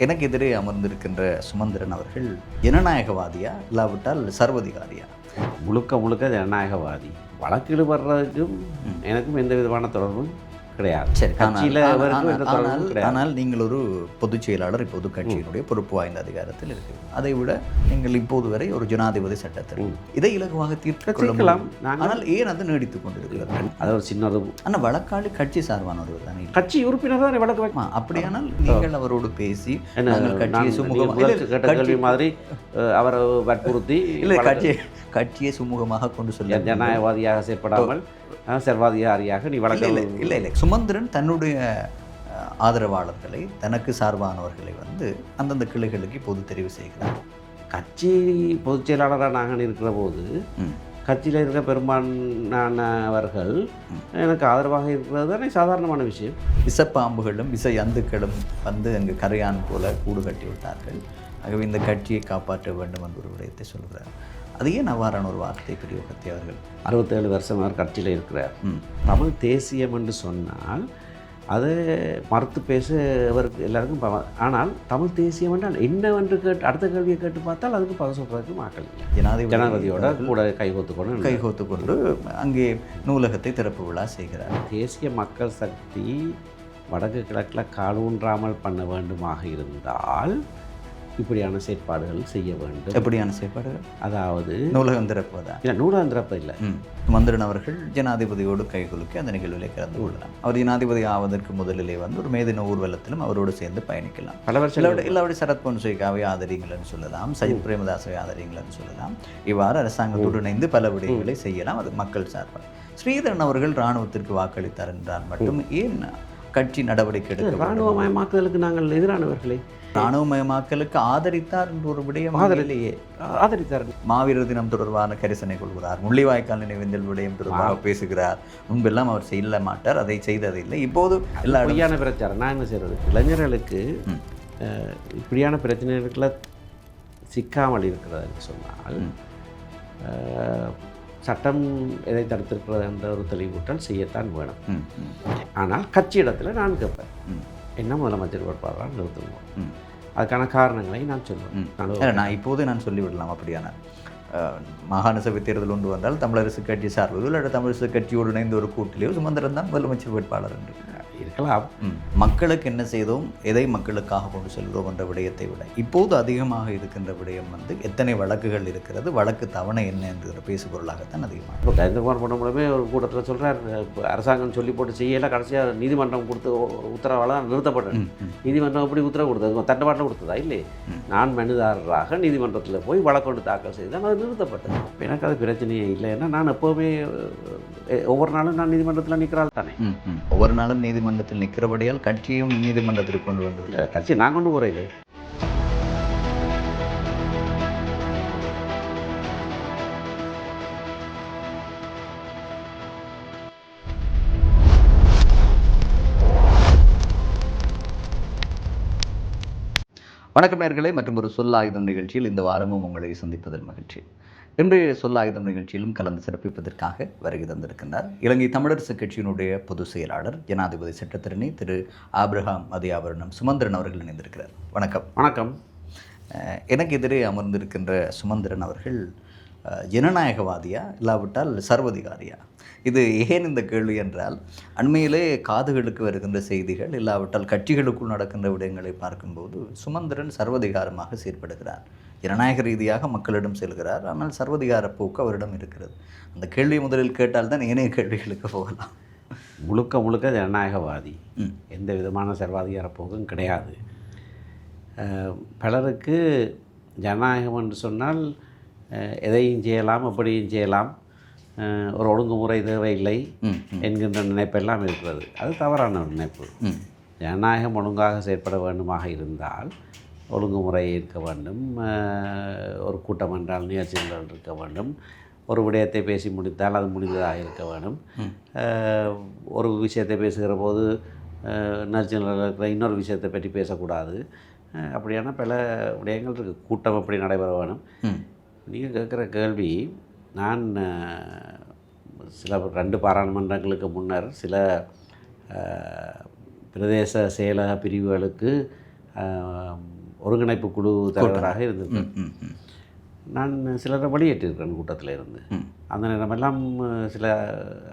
எனக்கு எதிரே அமர்ந்திருக்கின்ற சுமந்திரன் அவர்கள் ஜனநாயகவாதியா இல்லாவிட்டால் சர்வதிகாரியா? முழுக்க முழுக்க ஜனநாயகவாதி. வழக்கீடு வர்றதுக்கும் எனக்கும் எந்த விதமான தொடர்பும் கிடையாது. சரி, கட்சியில் அவருக்கும் எந்த தொடர்பும் கிடையாது. ஆனால் நீங்கள் ஒரு பொதுச் செயலாளர், இப்போது கட்சியினுடைய பொறுப்பு வாய்ந்த அதிகாரத்தில் இருக்கிறது. அதை விட நீங்கள் இப்போது வரை ஒரு ஜனாதிபதி சட்டத்தில் இதை இலகுவாக தீர்க்கலாம். ஆனால் ஏன் அது நீடித்துக் கொண்டிருக்கிறது? அது ஒரு சின்ன ஆனால் வழக்காளி கட்சி சார்பானவர் தானே, கட்சி உறுப்பினர் தான் வழக்கு வைக்கலாம். அப்படியானால் நீங்கள் அவரோடு பேசி கட்சியை சுமூகமாக மாதிரி அவரை வற்புறுத்தி இல்லை கட்சியை சுமூகமாக கொண்டு சொல்ல ஜனநாயகவாதியாக செயற்படாமல் சர்வாதிகாரியாக நீ வழக்கு இல்லை சுமந்திரன் தன்னுடைய ஆதரவாளர்களை, தனக்கு சார்பானவர்களை அந்தந்த கிளைகளுக்கு இப்போது தெரிவு செய்கிறார். கட்சி பொதுச் செயலாளராக நாங்கள் இருக்கிற போது கட்சியில் இருக்கிற பெரும்பாலானவர்கள் எனக்கு ஆதரவாக இருக்கிறது தானே சாதாரணமான விஷயம். விஷப்பாம்புகளும் விச யந்துக்களும் அங்கு கரையான் போல கூடு கட்டி விட்டார்கள். ஆகவே இந்த கட்சியை காப்பாற்ற வேண்டும் என்ற ஒரு விடயத்தை சொல்கிறார். அது ஏன் அவ்வாறான ஒரு வார்த்தை பிரயோகத்தை அவர்கள் 67 வருஷம் அவர் கட்சியில் இருக்கிறார். தமிழ் தேசியம் என்று சொன்னால் அதை மறுத்து பேச அவருக்கு எல்லாருக்கும். ஆனால் தமிழ் தேசியம் என்றால் என்னவென்று அடுத்த கேள்வியை கேட்டு பார்த்தால் அதுக்கு பதில் சொல்கிறதுக்கு மக்கள் ஜனாதிபதியோட கூட கைகோத்து கொண்டு அங்கே நூலகத்தை திறப்பு விழா செய்கிறார். தேசிய மக்கள் சக்தி வடக்கு கிழக்கில் காலூன்றாமல் பண்ண வேண்டுமாக இருந்தால் இப்படியான செயற்பாடுகள் செய்ய வேண்டும். எப்படியான செயற்பாடுகள்? அதாவது நூலகம் திறப்பதா? இல்லை, நூலகம் திறப்பு இல்லை. சுமந்திரன் அவர்கள் ஜனாதிபதியோடு கைகுலுக்கி அந்த நிகழ்வில் கலந்து கொள்ளலாம். அவர் ஜனாதிபதி ஆவதற்கு முதலிலே ஒரு மேதின ஊர்வலத்திலும் அவரோடு சேர்ந்து பயணிக்கலாம். பல வருஷம் இல்லாவிட சரத் பொன்சேகாவை ஆதரிங்கள்னு சொல்லலாம், சஜித் பிரேமதாசவை ஆதரிங்கள்னு சொல்லலாம். இவ்வாறு அரசாங்கத்தோடு இணைந்து பல விடயங்களை செய்யலாம். அது மக்கள் சார்பாக. ஸ்ரீதரன் அவர்கள் இராணுவத்திற்கு வாக்களித்தார் என்றால் மட்டும் ஏன் கட்சி நடவடிக்கை எடுக்க? இராணுவமயமாக்குதலுக்கு நாங்கள் எதிரானவர்களே. இராணுவமயமாக்கலுக்கு ஆதரித்தார் என்ற ஒரு விடயம் ஆதரித்தார். மாவீரர் தினம் தொடர்பான கரிசனை கொள்கிறார். முள்ளிவாய்க்கால் நினைவேந்தல் விடயம் தொடர்பாக பேசுகிறார். முன்பெல்லாம் அவர் செய்ய மாட்டார், அதை செய்ததில்லை. இப்போது எல்லா இப்படியான பிரச்சாரம் நான் என்ன செய்கிறது? இளைஞர்களுக்கு இப்படியான பிரச்சனைகளை சிக்காமல் இருக்கிறது என்று சொன்னால் சட்டம் எதை தடுத்திருக்கிறது என்ற ஒரு தெளிவூட்டல் செய்யத்தான் வேணும். ஆனால் கட்சி இடத்துல நான் கேட்பேன், என்ன முதலமைச்சர் வேட்பாளராக நிறுத்துவோம், அதுக்கான காரணங்களை நான் சொல்லுவேன். நான் இப்போது நான் சொல்லிவிடலாம். அப்படியான மாகாண சபை தேர்தல் ஒன்று வந்தால் தமிழரசு கட்சி சார்பு அல்லது தமிழரசு கட்சியோடு இணைந்த ஒரு கூட்டிலேயோ சுமந்திரன் தான் முதலமைச்சர் வேட்பாளர் என்று இருக்கலாம். மக்களுக்கு என்ன செய்தோம், எதை மக்களுக்காக கொண்டு செல்கிறோம் என்ற விடயத்தை விட இப்போது அதிகமாக இருக்கின்ற விடயம் எத்தனை வழக்குகள் இருக்கிறது, வழக்கு தவணை என்ன என்கிற பேசுபொருளாகத்தான் அதிகமாக. இப்போ கஜேந்திரகுமார் பண்ண மூலமே ஒரு கூட்டத்தில் சொல்கிறார், அரசாங்கம் சொல்லி போட்டு செய்யலை, கடைசியாக நீதிமன்றம் கொடுத்து உத்தரவால் நிறுத்தப்பட்டேன். நீதிமன்றம் எப்படி உத்தரவு கொடுத்தது? தண்டபாட்டில் கொடுத்ததா? இல்லை, நான் மனுதாரராக நீதிமன்றத்தில் போய் வழக்கொண்டு தாக்கல் செய்தான், அது நிறுத்தப்பட்டது. எனக்கு அது பிரச்சனையே இல்லை. ஏன்னா நான் எப்போவுமே ஒவ்வொரு நாளும் நான் நீதிமன்றத்தில் நிற்கிறாள் தானே. ஒவ்வொரு நாளும் நீதிமன்றத்தில் நிற்கிறபடியால் கட்சியும் நீதிமன்றத்திற்கு கொண்டு வந்து கட்சி நான் கொண்டு போகிறேன். வணக்கம் நேயர்களே, மற்றும் ஒரு சொல்லாயுதம் நிகழ்ச்சியில் இந்த வாரமும் உங்களை சந்திப்பதில் மகிழ்ச்சி. இன்றைய சொல்லாயுதம் நிகழ்ச்சியிலும் கலந்து சிறப்பிப்பதற்காக வருகை தந்திருக்கின்றார் இலங்கை தமிழரசு கட்சியினுடைய பொதுச் செயலாளர், ஜனாதிபதி சட்டத்தரணி திரு ஆபிரகாம் அதியாபரணம் சுமந்திரன் அவர்கள் இணைந்திருக்கிறார். வணக்கம். வணக்கம். எனக்கு எதிரே அமர்ந்திருக்கின்ற சுமந்திரன் அவர்கள் ஜனநாயகவாதியா இல்லாவிட்டால் சர்வதிகாரியா? இது ஏன் இந்த கேள்வி என்றால், அண்மையிலே காதுகளுக்கு வருகின்ற செய்திகள் இல்லாவிட்டால் கட்சிகளுக்குள் நடக்கின்ற விடயங்களை பார்க்கும்போது சுமந்திரன் சர்வதிகாரமாக செயற்படுகிறார். ஜனநாயக ரீதியாக மக்களிடம் செல்கிறார், ஆனால் சர்வதிகார போக்கு அவரிடம் இருக்கிறது. அந்த கேள்வி முதலில் கேட்டால் தான் ஏனைய கேள்விகளுக்கு போகலாம். முழுக்க முழுக்க ஜனநாயகவாதி, எந்த விதமான சர்வாதிகார போக்கும் கிடையாது. பலருக்கு ஜனநாயகம் என்று சொன்னால் எதையும் செய்யலாம், எப்படியும் செய்யலாம், ஒரு ஒழுங்குமுறை தேவையில்லை என்கின்ற நினைப்பெல்லாம் இருக்கிறது. அது தவறான ஒரு நினைப்பு. ஜனநாயகம் ஒழுங்காக செயற்பட வேண்டுமாக இருந்தால் ஒழுங்குமுறை இருக்க வேண்டும், ஒரு கூட்டம் என்றால் நிகழ்ச்சிகள் இருக்க வேண்டும், ஒரு விடயத்தை பேசி முடித்தால் அது முடிந்ததாக இருக்க வேண்டும், ஒரு விஷயத்தை பேசுகிற போது நிகழ்ச்சிகள் இருக்கிற இன்னொரு விஷயத்தை பற்றி பேசக்கூடாது. அப்படியான பல விடயங்கள் இருக்குது. கூட்டம் எப்படி நடைபெற வேணும். நீங்கள் கேட்குற கேள்வி, நான் சில 2 பாராளுமன்றங்களுக்கு முன்னர் சில பிரதேச செயலக பிரிவுகளுக்கு ஒருங்கிணைப்பு குழு தலைவராக இருந்திருக்கேன். நான் சிலரை வெளியேற்றிருக்கிறேன் கூட்டத்தில் இருந்து. அந்த நேரமெல்லாம் சில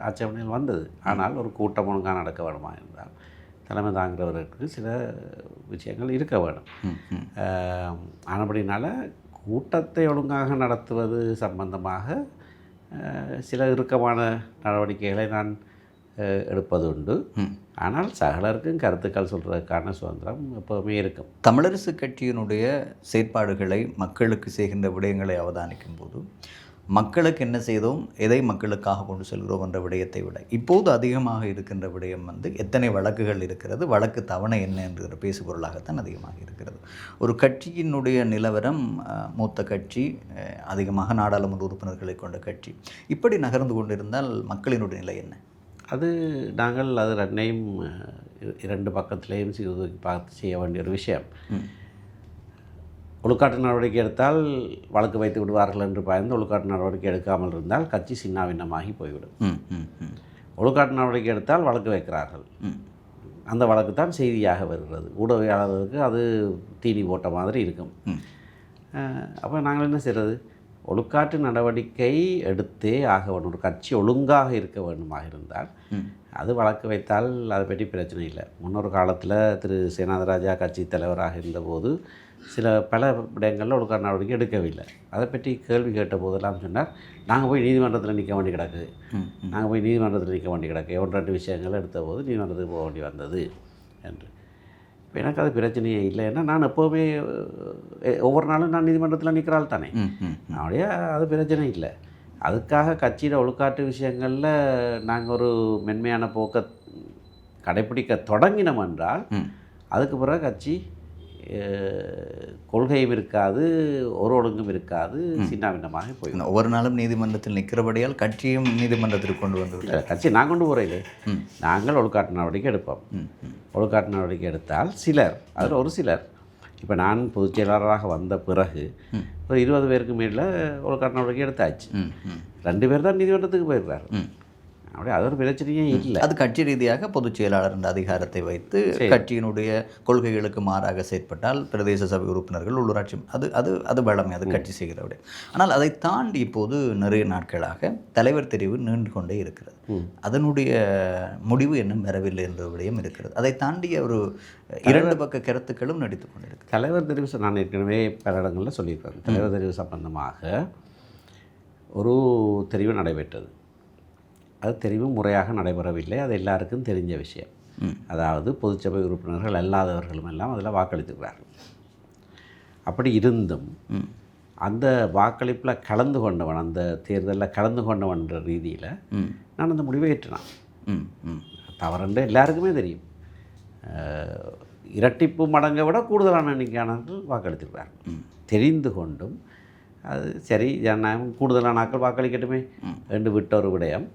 ஆட்சேபனைகள் வந்தது. ஆனால் ஒரு கூட்டம் ஒழுங்காக நடக்க வேணுமா இருந்தால் தலைமை தாங்கிறவர்களுக்கு சில விஷயங்கள் இருக்க வேணும். ஆனபடினால கூட்டத்தை ஒழுங்காக நடத்துவது சம்பந்தமாக சில இறுக்கமான நடவடிக்கைகளை நான் எடுப்பது உண்டு. ஆனால் சகலருக்கும் கருத்துக்கள் சொல்கிறதுக்கான சுதந்திரம் எப்போவுமே இருக்கும். தமிழரசு கட்சியினுடைய செயற்பாடுகளை மக்களுக்கு செய்கின்ற விடயங்களை அவதானிக்கும் போது மக்களுக்கு என்ன செய்தோம், எதை மக்களுக்காக கொண்டு செல்கிறோம் என்ற விடயத்தை விட இப்போது அதிகமாக இருக்கின்ற விடயம் எத்தனை வழக்குகள் இருக்கிறது, வழக்கு தவணை என்ன என்கிற பேசுபொருளாகத்தான் அதிகமாக இருக்கிறது. ஒரு கட்சியினுடைய நிலவரம், மூத்த கட்சி, அதிகமாக நாடாளுமன்ற உறுப்பினர்களை கொண்ட கட்சி, இப்படி நகர்ந்து கொண்டிருந்தால் மக்களினுடைய நிலை என்ன? அது நாங்கள் அது ரெண்டையும் இரண்டு பக்கத்திலேயும் பார்த்து செய்ய வேண்டிய ஒரு விஷயம். ஒழுக்காட்டு நடவடிக்கை எடுத்தால் வழக்கு வைத்து விடுவார்கள் என்று பயந்து ஒழுக்காட்டு நடவடிக்கை எடுக்காமல் இருந்தால் கட்சி சின்னாபின்னமாகி போய்விடும். ஒழுக்காட்டு நடவடிக்கை எடுத்தால் வழக்கு வைக்கிறார்கள், அந்த வழக்கு தான் செய்தியாக வருகிறது. ஊடகவியலாளர்களுக்கு அது தீனி போட்ட மாதிரி இருக்கும். அப்போ நாங்கள் என்ன செய்கிறது, ஒழுக்காட்டு நடவடிக்கை எடுத்தே ஆக வேண்டும். ஒரு கட்சி ஒழுங்காக இருக்க வேண்டுமாக இருந்தால் அது வழக்கு வைத்தால் அதை பற்றி பிரச்சனை இல்லை. முன்னொரு காலத்தில் திரு சேனாதராஜா கட்சி தலைவராக இருந்தபோது பல விடயங்களில் ஒழுக்காட்டு நடவடிக்கை எடுக்கவில்லை. அதை பற்றி கேள்வி கேட்ட போதெல்லாம் சொன்னார், நாங்கள் போய் நீதிமன்றத்தில் நிற்க வேண்டி கிடக்கு, நாங்கள் போய் நீதிமன்றத்தில் நிற்க வேண்டி கிடக்கு, 1-2 விஷயங்கள் எடுத்த போது நீதிமன்றத்துக்கு போக வேண்டி வந்தது என்று. இப்போ எனக்கு அது பிரச்சனையே இல்லை. ஏன்னா நான் எப்போவுமே ஒவ்வொரு நாளும் நான் நீதிமன்றத்தில் நிற்கிறாள் தானே, அப்படியே அது பிரச்சனை இல்லை. அதுக்காக கட்சியில் ஒழுக்காட்டு விஷயங்களில் நாங்கள் ஒரு மென்மையான போக்கை கடைப்பிடிக்க தொடங்கினோம் என்றால் அதுக்கு பிறகு கட்சி கொள்கையும் இருக்காது, ஒரு ஒழுங்கும் இருக்காது, சின்னாபின்னமாக போயிடும். ஒவ்வொரு நாளும் நீதிமன்றத்தில் நிற்கிறபடியால் கட்சியும் நீதிமன்றத்திற்கு கொண்டு வந்து கட்சி நான் கொண்டு போகிறேன். நாங்கள் ஒழுக்காட்டு நடவடிக்கை எடுப்போம். ஒழுக்காட்டு நடவடிக்கை எடுத்தால் சிலர், அதில் ஒரு சிலர், இப்போ நான் பொதுச் செயலாளராக வந்த பிறகு ஒரு 20 பேருக்கு மேலே ஒழுக்காட்டு நடவடிக்கை எடுத்தாச்சு. 2 பேர் தான் நீதிமன்றத்துக்கு போயிருக்காரு. அப்படியே அது ஒரு பிரச்சனையே இல்லை. அது கட்சி ரீதியாக பொதுச் செயலாளர் என்ற அதிகாரத்தை வைத்து கட்சியினுடைய கொள்கைகளுக்கு மாறாக செயற்பட்டால் பிரதேச சபை உறுப்பினர்கள், உள்ளூராட்சி, அது அது அது வளமை, அது கட்சி செய்கிற விட. ஆனால் அதை தாண்டி இப்போது நிறைய நாட்களாக தலைவர் தெரிவு நீண்டு கொண்டே இருக்கிறது. அதனுடைய முடிவு இன்னும் வரவில்லை என்ற விடயம் இருக்கிறது. அதை தாண்டிய ஒரு 2 பக்க கருத்துக்களும் நடித்து கொண்டிருக்கு. தலைவர் தெரிவு நான் ஏற்கனவே பல இடங்களில் சொல்லியிருக்கேன். தலைவர் தெரிவு சம்பந்தமாக ஒரு தெரிவு நடைபெற்றது. அது தெரிவு முறையாக நடைபெறவில்லை. அது எல்லாருக்கும் தெரிஞ்ச விஷயம். அதாவது பொதுச்சபை உறுப்பினர்கள் அல்லாதவர்களும் எல்லாம் அதில் வாக்களித்துக்கிறார்கள். அப்படி இருந்தும் அந்த வாக்களிப்பில் கலந்து கொண்டவன், அந்த தேர்தலில் கலந்து கொண்டவன்ற ரீதியில் நான் அந்த முடிவை ஏற்றினான். தவறுண்டு எல்லாருக்குமே தெரியும். இரட்டிப்பு மடங்கை விட கூடுதலான எண்ணிக்கையானவர்கள் வாக்களித்துக்கிறார்கள். தெரிந்து கொண்டும் அது சரி, ஜனநாயகம், கூடுதலான ஆக்கள் வாக்களிக்கட்டுமே என்று விட்ட ஒரு விடயம்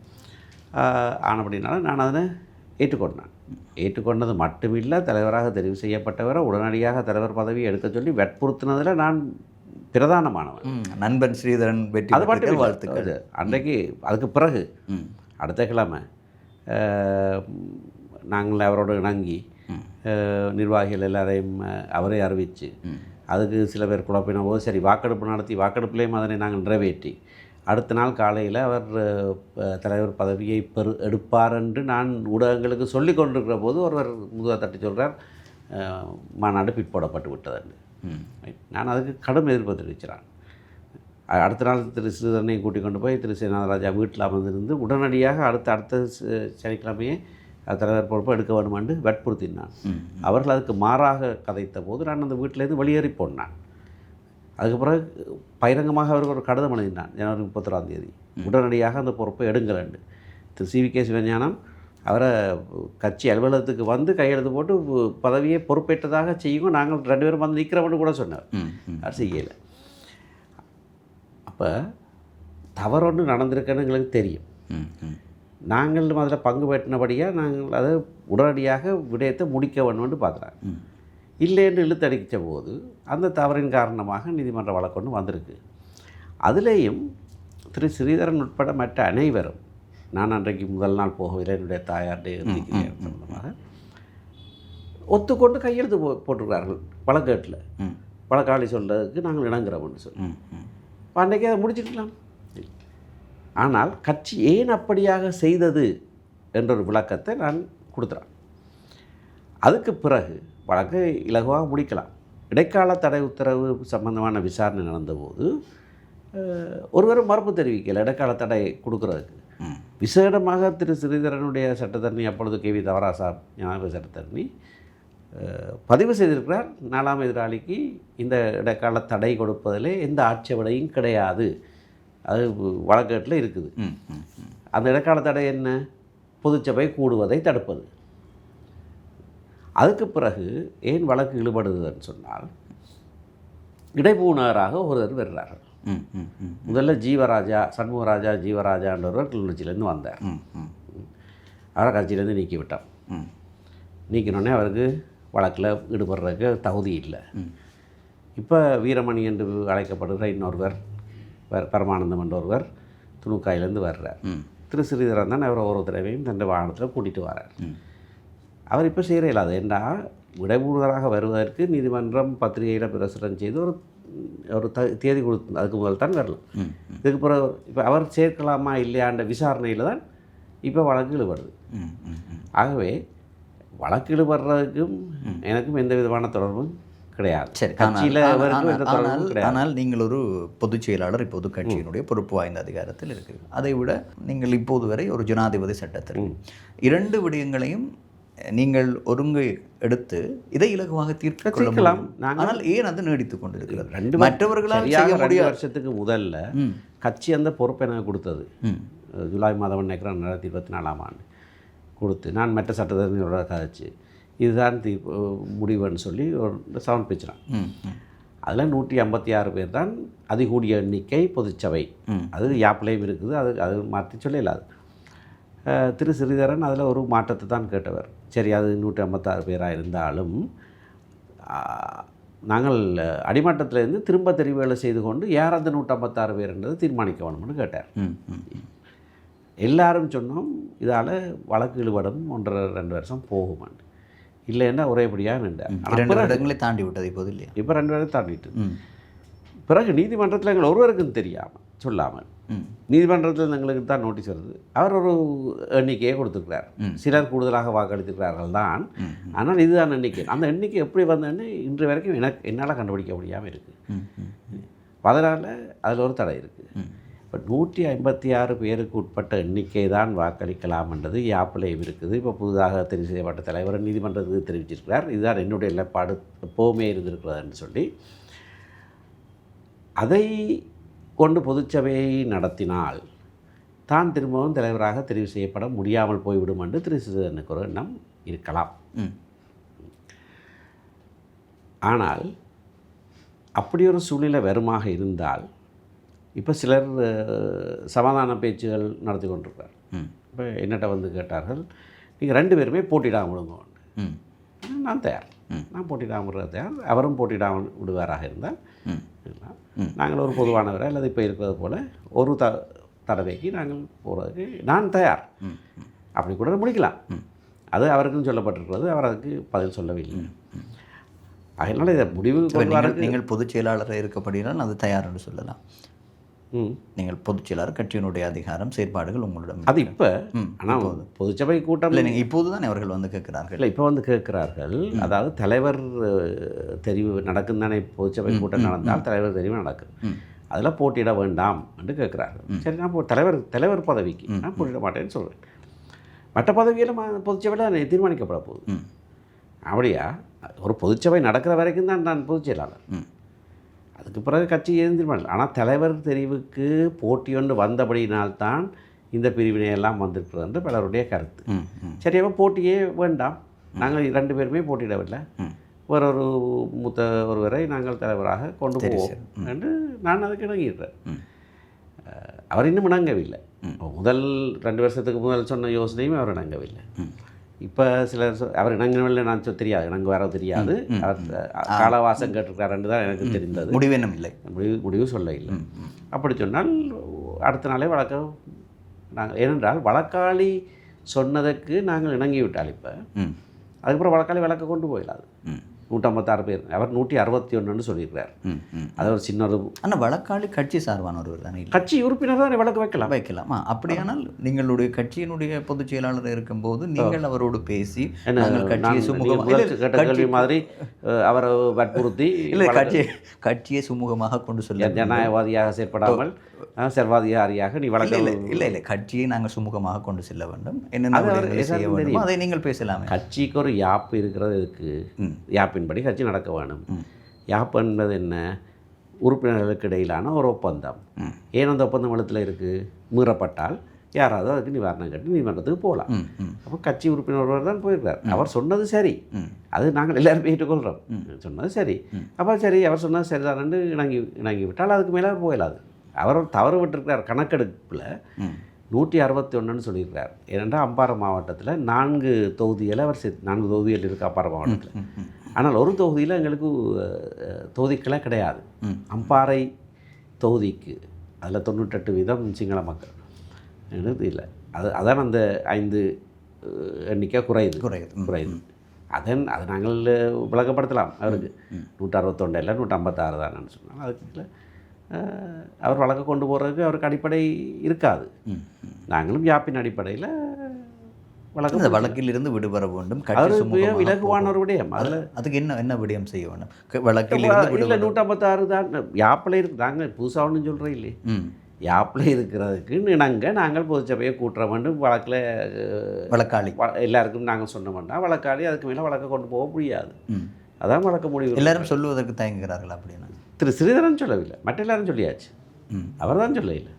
ஆனபடினால நான் அதை ஏற்றுக்கொண்டேன். ஏற்றுக்கொண்டது மட்டுமில்லை, தலைவராக தெரிவு செய்யப்பட்டவரை உடனடியாக தலைவர் பதவியை எடுக்க சொல்லி வற்புறுத்தினதில் நான் பிரதானமானவன். நண்பன் ஸ்ரீதரன் வெற்றி, அது மட்டும் வாழ்த்துக்கள். அன்றைக்கு அதுக்கு பிறகு அடுத்த கிழமை நாங்கள் அவரோட இணங்கி நிர்வாகிகள் எல்லாரையும் அவரே அறிவித்து அதுக்கு சில பேர் குழப்பின போது சரி வாக்கெடுப்பு நடத்தி வாக்கெடுப்புலேயும் அதனை நாங்கள் நிறைவேற்றி அடுத்த நாள் காலையில் அவர் தலைவர் பதவியை எடுப்பார் என்று நான் ஊடகங்களுக்கு சொல்லி கொண்டிருக்கிற போது ஒருவர் முதுகை தட்டி சொல்கிறார், மாநாடு பிற்போடப்பட்டு விட்டது. நான் அதுக்கு கடும் எதிர்ப்பு தெரிவிக்கிறான். அடுத்த நாள் திரு ஸ்ரீதரனையும் கூட்டிக் கொண்டு போய் திரு சேனாதராஜா வீட்டில் அமர்ந்திருந்து உடனடியாக அடுத்த சனிக்கிழமையே தலைவர் பொறுப்பை எடுக்க வேண்டுமென்று வற்புறுத்தினான். அவர்கள் அதுக்கு மாறாக கதைத்த போது நான் அந்த வீட்டிலேருந்து வெளியேறி போனான். அதுக்கு பிறகு பகிரங்கமாக அவருக்கு ஒரு கடிதம் எழுதினான். ஜனவரி 31 உடனடியாக அந்த பொறுப்பை எடுங்கலண்டு. திரு CVK சிவஞானம் அவரை கட்சி அலுவலகத்துக்கு வந்து கையெழுத்து போட்டு பதவியை பொறுப்பேற்றதாக செய்யுங்க, நாங்கள் 2 பேரும் வந்து நிற்கிறவன்னு கூட சொன்னார். அது செய்யலை. அப்போ தவறொன்று நடந்திருக்குன்னு எங்களுக்கு தெரியும். நாங்கள் அதில் பங்கு பெற்றினபடியாக நாங்கள் அதை உடனடியாக விடயத்தை முடிக்க வேணும்னு பார்க்குறாங்க. இல்லை என்று இழுத்தடித்த போது அந்த தவறின் காரணமாக நீதிமன்ற வழக்கு வந்திருக்கு. அதுலேயும் திரு ஸ்ரீதரன் உட்பட மற்ற அனைவரும், நான் அன்றைக்கு முதல் நாள் போகவில்லை, என்னுடைய தாயாருடைய சம்பந்தமாக ஒத்துக்கொண்டு கையெழுத்து போட்டிருக்கிறார்கள் வழக்கேட்டில். வழக்காளி சொல்றதுக்கு நாங்கள் இணங்குறோம்னு சொல்லி அன்றைக்கே அதை முடிச்சிருக்கலாம். ஆனால் கட்சி ஏன் அப்படியாக செய்தது என்ற ஒரு விளக்கத்தை நான் கொடுத்துறேன். அதுக்கு பிறகு வழக்கை இலகுவாக முடிக்கலாம். இடைக்கால தடை உத்தரவு சம்பந்தமான விசாரணை நடந்தபோது ஒருவரும் மறுப்பு தெரிவிக்கலை இடைக்கால தடை கொடுக்குறதுக்கு. விசேடமாக திரு ஸ்ரீதரனுடைய சட்டத்தரணி, அப்பொழுது KV தவராசா ஞாபக சட்டத்தரணி, பதிவு செய்திருக்கிறார், 4ஆம் எதிராளிக்கு இந்த இடைக்கால தடை கொடுப்பதில் எந்த ஆட்சேபனையும் கிடையாது. அது வழக்கேட்டில் இருக்குது. அந்த இடைக்கால தடை என்ன? பொதுச்சபை கூடுவதை தடுப்பது. அதுக்கு பிறகு ஏன் வழக்கு இழுபடுதுன்னு சொன்னால், இடைபூணராக ஒருவர் வருகிறார்கள். முதல்ல ஜீவராஜா, சண்முகராஜா ஜீவராஜான்றவர் கிளிநொச்சியிலேருந்து வந்தார். அவரை கட்சியிலேருந்து நீக்கி விட்டார். நீக்கினோடனே அவருக்கு வழக்கில் ஈடுபடுறதுக்கு தகுதி இல்லை. இப்போ வீரமணி என்று அழைக்கப்படுகிற இன்னொருவர், பரமானந்தம் என்ற ஒருவர் துணுக்காயிலேருந்து வர்றார். திரு ஸ்ரீதரன் தான் அவரை ஒரு தடவையும் தன் வாகனத்தில் கூட்டிகிட்டு வரார். அவர் இப்போ செய்கிற இல்லாது ஏண்டா விடைபூடுதலாக வருவதற்கு நீதிமன்றம் பத்திரிகையில் பிரசுரம் செய்து ஒரு தேதி கொடுத்து அதுக்கு முதல் தான் வரலாம். இதுக்கு பிறகு இப்போ அவர் சேர்க்கலாமா இல்லையான்ற விசாரணையில் தான் இப்போ வழக்கு இழுபடுது. ஆகவே வழக்கு இழுபடுறதுக்கும் எனக்கும் எந்த விதமான தொடர்பும் கிடையாது. சரி, ஆனால் நீங்கள் ஒரு பொதுச் செயலாளர், இப்போது கட்சியினுடைய பொறுப்பு வாய்ந்த அதிகாரத்தில் இருக்கிறீர்கள். அதை விட நீங்கள் இப்போது வரை ஒரு ஜனாதிபதி சட்டத்தில் 2 விடயங்களையும் நீங்கள் ஒருங்கு எடுத்து இதை இலகுவாக தீர்க்கலாம். ஆனால் ஏன் அது நீடித்துக் கொண்டிருக்கிறது? மற்றவர்களால் 2 வருஷத்துக்கு முதல்ல கட்சி அந்த பொறுப்பை எனக்கு கொடுத்தது. ஜூலை மாதம் நினைக்கிறேன் 2024ஆம் ஆண்டு கொடுத்து, நான் மற்ற சட்டத்தரணியோட கதைச்சு இதுதான் முடிவுன்னு சொல்லி ஒரு சமர்ப்பிச்சினான். அதில் 156 பேர் தான் அதிகூடிய எண்ணிக்கை பொதுச்சபை. அது யாப்பிலையும் இருக்குது. அது மாற்றி சொல்லலாது. திரு ஸ்ரீதரன் அதில் ஒரு மாற்றத்தை தான் கேட்டவர். சரி, அது 156 பேராக இருந்தாலும் நாங்கள் அடிமட்டத்திலேருந்து திரும்ப தெரிவுகளை செய்து கொண்டு யார் அந்த 156 பேர்ன்றது தீர்மானிக்க வேணும்னு கேட்டார். எல்லாரும் சொன்னோம் இதால் வழக்கு இழுபடும் 1.5-2 வருஷம் போகுமான்னு. இல்லைன்னா ஒரேபடியாக நின்றார். 2 வருடங்களை தாண்டி விட்டது இப்போது இல்லையா? இப்போ 2 வருடம் தாண்டிட்டு பிறகு நீதிமன்றத்தில் எங்கள் ஒருவருக்கும் தெரியாமல் சொல்லாமல் நீதிமன்றத்தில் எங்களுக்கு தான் நோட்டீஸ் வருது. அவர் ஒரு எண்ணிக்கையை கொடுத்துருக்கிறார். சிலர் கூடுதலாக வாக்களித்திருக்கிறார்கள் தான். ஆனால் இதுதான் எண்ணிக்கை. அந்த எண்ணிக்கை எப்படி வந்தேன்னு இன்று வரைக்கும் என்னால் கண்டுபிடிக்க முடியாமல் இருக்குது. அதனால் அதில் ஒரு தடை இருக்குது. இப்போ 156 பேருக்கு உட்பட்ட எண்ணிக்கை தான் வாக்களிக்கலாம் என்றது யாப்பிலையும் இருக்குது. இப்போ புதிதாக தெரிவு செய்யப்பட்ட தலைவர் நீதிமன்றத்துக்கு தெரிவிச்சிருக்கிறார். இதுதான் என்னுடைய நிலைப்பாடு எப்போவுமே இருந்திருக்கிறதுன்னு சொல்லி, அதை கொண்டு பொதுச்சபையை நடத்தினால் தான் திரும்பவும் தலைவராக தெரிவு செய்யப்பட முடியாமல் போய்விடும் என்று திரு ஸ்ரீதரனுக்கு ஒரு எண்ணம் இருக்கலாம். ஆனால் அப்படி ஒரு சூழ்நிலை வருமாக இருந்தால் இப்போ சிலர் சமாதான பேச்சுகள் நடத்தி கொண்டிருக்கார். இப்போ என்னட்ட வந்து கேட்டார்கள், நீங்கள் 2 பேருமே போட்டிடாமல் விடுங்க. நான் தயார், நான் போட்டிடாமல் விடுறது தயார். அவரும் போட்டிடாமல் விடுவாராக இருந்தால் நாங்கள் ஒரு பொதுவானவரை அல்லது இப்போ இருக்கிறது போல் ஒரு தடவைக்கு நாங்கள் போகிறதுக்கு நான் தயார். அப்படி கூட முடிக்கலாம். அது அவருக்கும் சொல்லப்பட்டிருக்கிறது. அவர் அதுக்கு பதில் சொல்லவில்லை. அதனால் இதை முடிவு நீங்கள் பொதுச் செயலாளராக இருக்கப்படினால் அது தயார் என்று சொல்லலாம். நீங்கள் பொதுச் செயலாளர், கட்சியினுடைய அதிகாரம், செயற்பாடுகள் உங்களிடம் அது இப்போ. ஆனால் பொதுச்சபை கூட்டம் இல்லை, நீங்கள் இப்போது தான் அவர்கள் வந்து கேட்குறார்கள். இல்லை, இப்போ வந்து கேட்குறார்கள். அதாவது தலைவர் தெரிவு நடக்கும் தானே. பொதுச்சபை கூட்டம் நடந்தால் தலைவர் தெரிவு நடக்கும். அதில் போட்டியிட வேண்டாம் என்று கேட்குறார்கள். சரி, நான் தலைவர் பதவிக்கு நான் போட்டியிட மாட்டேன்னு சொல்கிறேன். மற்ற பதவியில் பொதுச்சபையில் தீர்மானிக்கப்பட போகுது. அப்படியா? ஒரு பொதுச்சபை நடக்கிற வரைக்கும் தான் நான் பொதுச் செயலாளர். அதுக்கு பிறகு கட்சி தீர்மானம். ஆனால் தலைவர் தெரிவுக்கு போட்டி ஒன்று வந்தபடியினால்தான் இந்த பிரிவினையெல்லாம் வந்திருக்கிறது என்று பலருடைய கருத்து. சரி, அப்போ போட்டியே வேண்டாம், நாங்கள் 2 பேருமே போட்டியிடவில்லை, ஒரு மூத்த ஒருவரை நாங்கள் தலைவராக கொண்டு போவோம் என்று நான் அதுக்கு இணங்கிடுறேன். அவர் இன்னும் இணங்கவில்லை. முதல் 2 வருஷத்துக்கு முதல் சொன்ன யோசனையும் அவர் இணங்கவில்லை. இப்போ சிலர் அவர் இணங்கவில்லை, நான் தெரியாது, இணங்க வர தெரியாது. அவர் காலவாசம் கேட்டிருக்காருன்னு தான் எனக்கு தெரிந்தது. முடிவென்னும் இல்லை, முடிவு சொல்ல இல்லை. அப்படி சொன்னால் அடுத்த நாளே வழக்க நாங்கள், ஏனென்றால் வழக்காளி சொன்னதற்கு நாங்கள் இணங்கிவிட்டால் இப்போ அதுக்கப்புறம் வழக்காளி வழக்க கொண்டு போயிடாது. 156 பேர், அவர் 161 சொல்லியிருக்கிறார். அது ஒரு சின்ன ஒரு ஆனால் வழக்காளி கட்சி சார்பானவர் தானே? கட்சி உறுப்பினர் தான் வழக்கு வைக்கலாம். அப்படியானால் நீங்களுடைய கட்சியினுடைய பொதுச் செயலாளர் இருக்கும்போது நீங்கள் அவரோடு பேசி கட்சியை கேள்வி மாதிரி அவரை வற்புறுத்தி இல்லை கட்சியை சுமூகமாக கொண்டு சொல்ல, ஜனநாயகவாதியாக செயற்படாமல் சர்வாதிகாரியாக நீ வழக்கு இல்லை கட்சியை நாங்கள் சுமூகமாக கொண்டு செல்ல வேண்டும், என்னென்ன செய்ய வேண்டும் அதை நீங்கள் பேசலாம். கட்சிக்கு ஒரு யாப்பு இருக்கிறது, இதுக்கு யாப்பின்படி கட்சி நடக்க வேணும். யாப்பு என்பது என்ன? உறுப்பினர்களுக்கு இடையிலான ஒரு ஒப்பந்தம். ஏன் அந்த ஒப்பந்தம் எழுத்தில் இருக்குது? மீறப்பட்டால் யாராவது அதுக்கு நிவாரணம் கட்டி நீதிமன்றத்துக்கு போகலாம். அப்போ கட்சி உறுப்பினர் ஒருவர் தான் போயிருக்கார். அவர் சொன்னது சரி, அது நாங்கள் எல்லாரும் ஏற்றுக்கொள்கிறோம். சொன்னது சரி, அப்போ சரி அவர் சொன்னது சரிதான் இணங்கி விட்டால் அதுக்கு மேலே போயிடாது. அவர் தவறு விட்டுருக்கிறார். கணக்கெடுப்பில் 161 சொல்லியிருக்கார். ஏனென்றால் அம்பாறை மாவட்டத்தில் 4 தொகுதியில் அவர் 4 தொகுதிகள் இருக்குது அம்பாறை மாவட்டத்தில். ஆனால் ஒரு தொகுதியில் எங்களுக்கு தொகுதிகளே கிடையாது. அம்பாறை தொகுதிக்கு அதில் 98% சிங்கள மக்கள் இல்லை. அதான் அந்த 5 எண்ணிக்கை குறையுது. அதை நாங்கள் விளக்கப்படுத்தலாம். அவருக்கு 161 இல்லை 156 தானு சொன்னால் அதுக்கு அவர் வழக்கு கொண்டு போகிறதுக்கு அவருக்கு அடிப்படை இருக்காது. நாங்களும் யாப்பின் அடிப்படையில் வழக்கில் இருந்து விடுபட வேண்டும். இலகுவான ஒரு விடயம். அதுக்கு என்ன விடயம் செய்ய வேண்டும்? வழக்கில் இல்லை 156 தான் யாப்பில் இருக்கு. நாங்கள் புதுசாக ஒன்றும் சொல்கிறோம் இல்லையே. யாப்பில் இருக்கிறதுக்கு இணங்க நாங்கள் பொதுச்சபையை கூட்டுற வேண்டும். வழக்காளி எல்லாருக்கும் நாங்கள் சொன்ன வேண்டாம். வழக்காளி அதுக்கு மேலே வழக்கை கொண்டு போக முடியாது. அதான் வழக்க முடிவு. எல்லாரும் சொல்லுவதற்கு தயங்குகிறார்கள் அப்படின்னா? திரு ஸ்ரீதரன் சொல்லவில்லை, மற்ற எல்லாரும் சொல்லியாச்சு. அவர் தான் சொல்லவில்லை.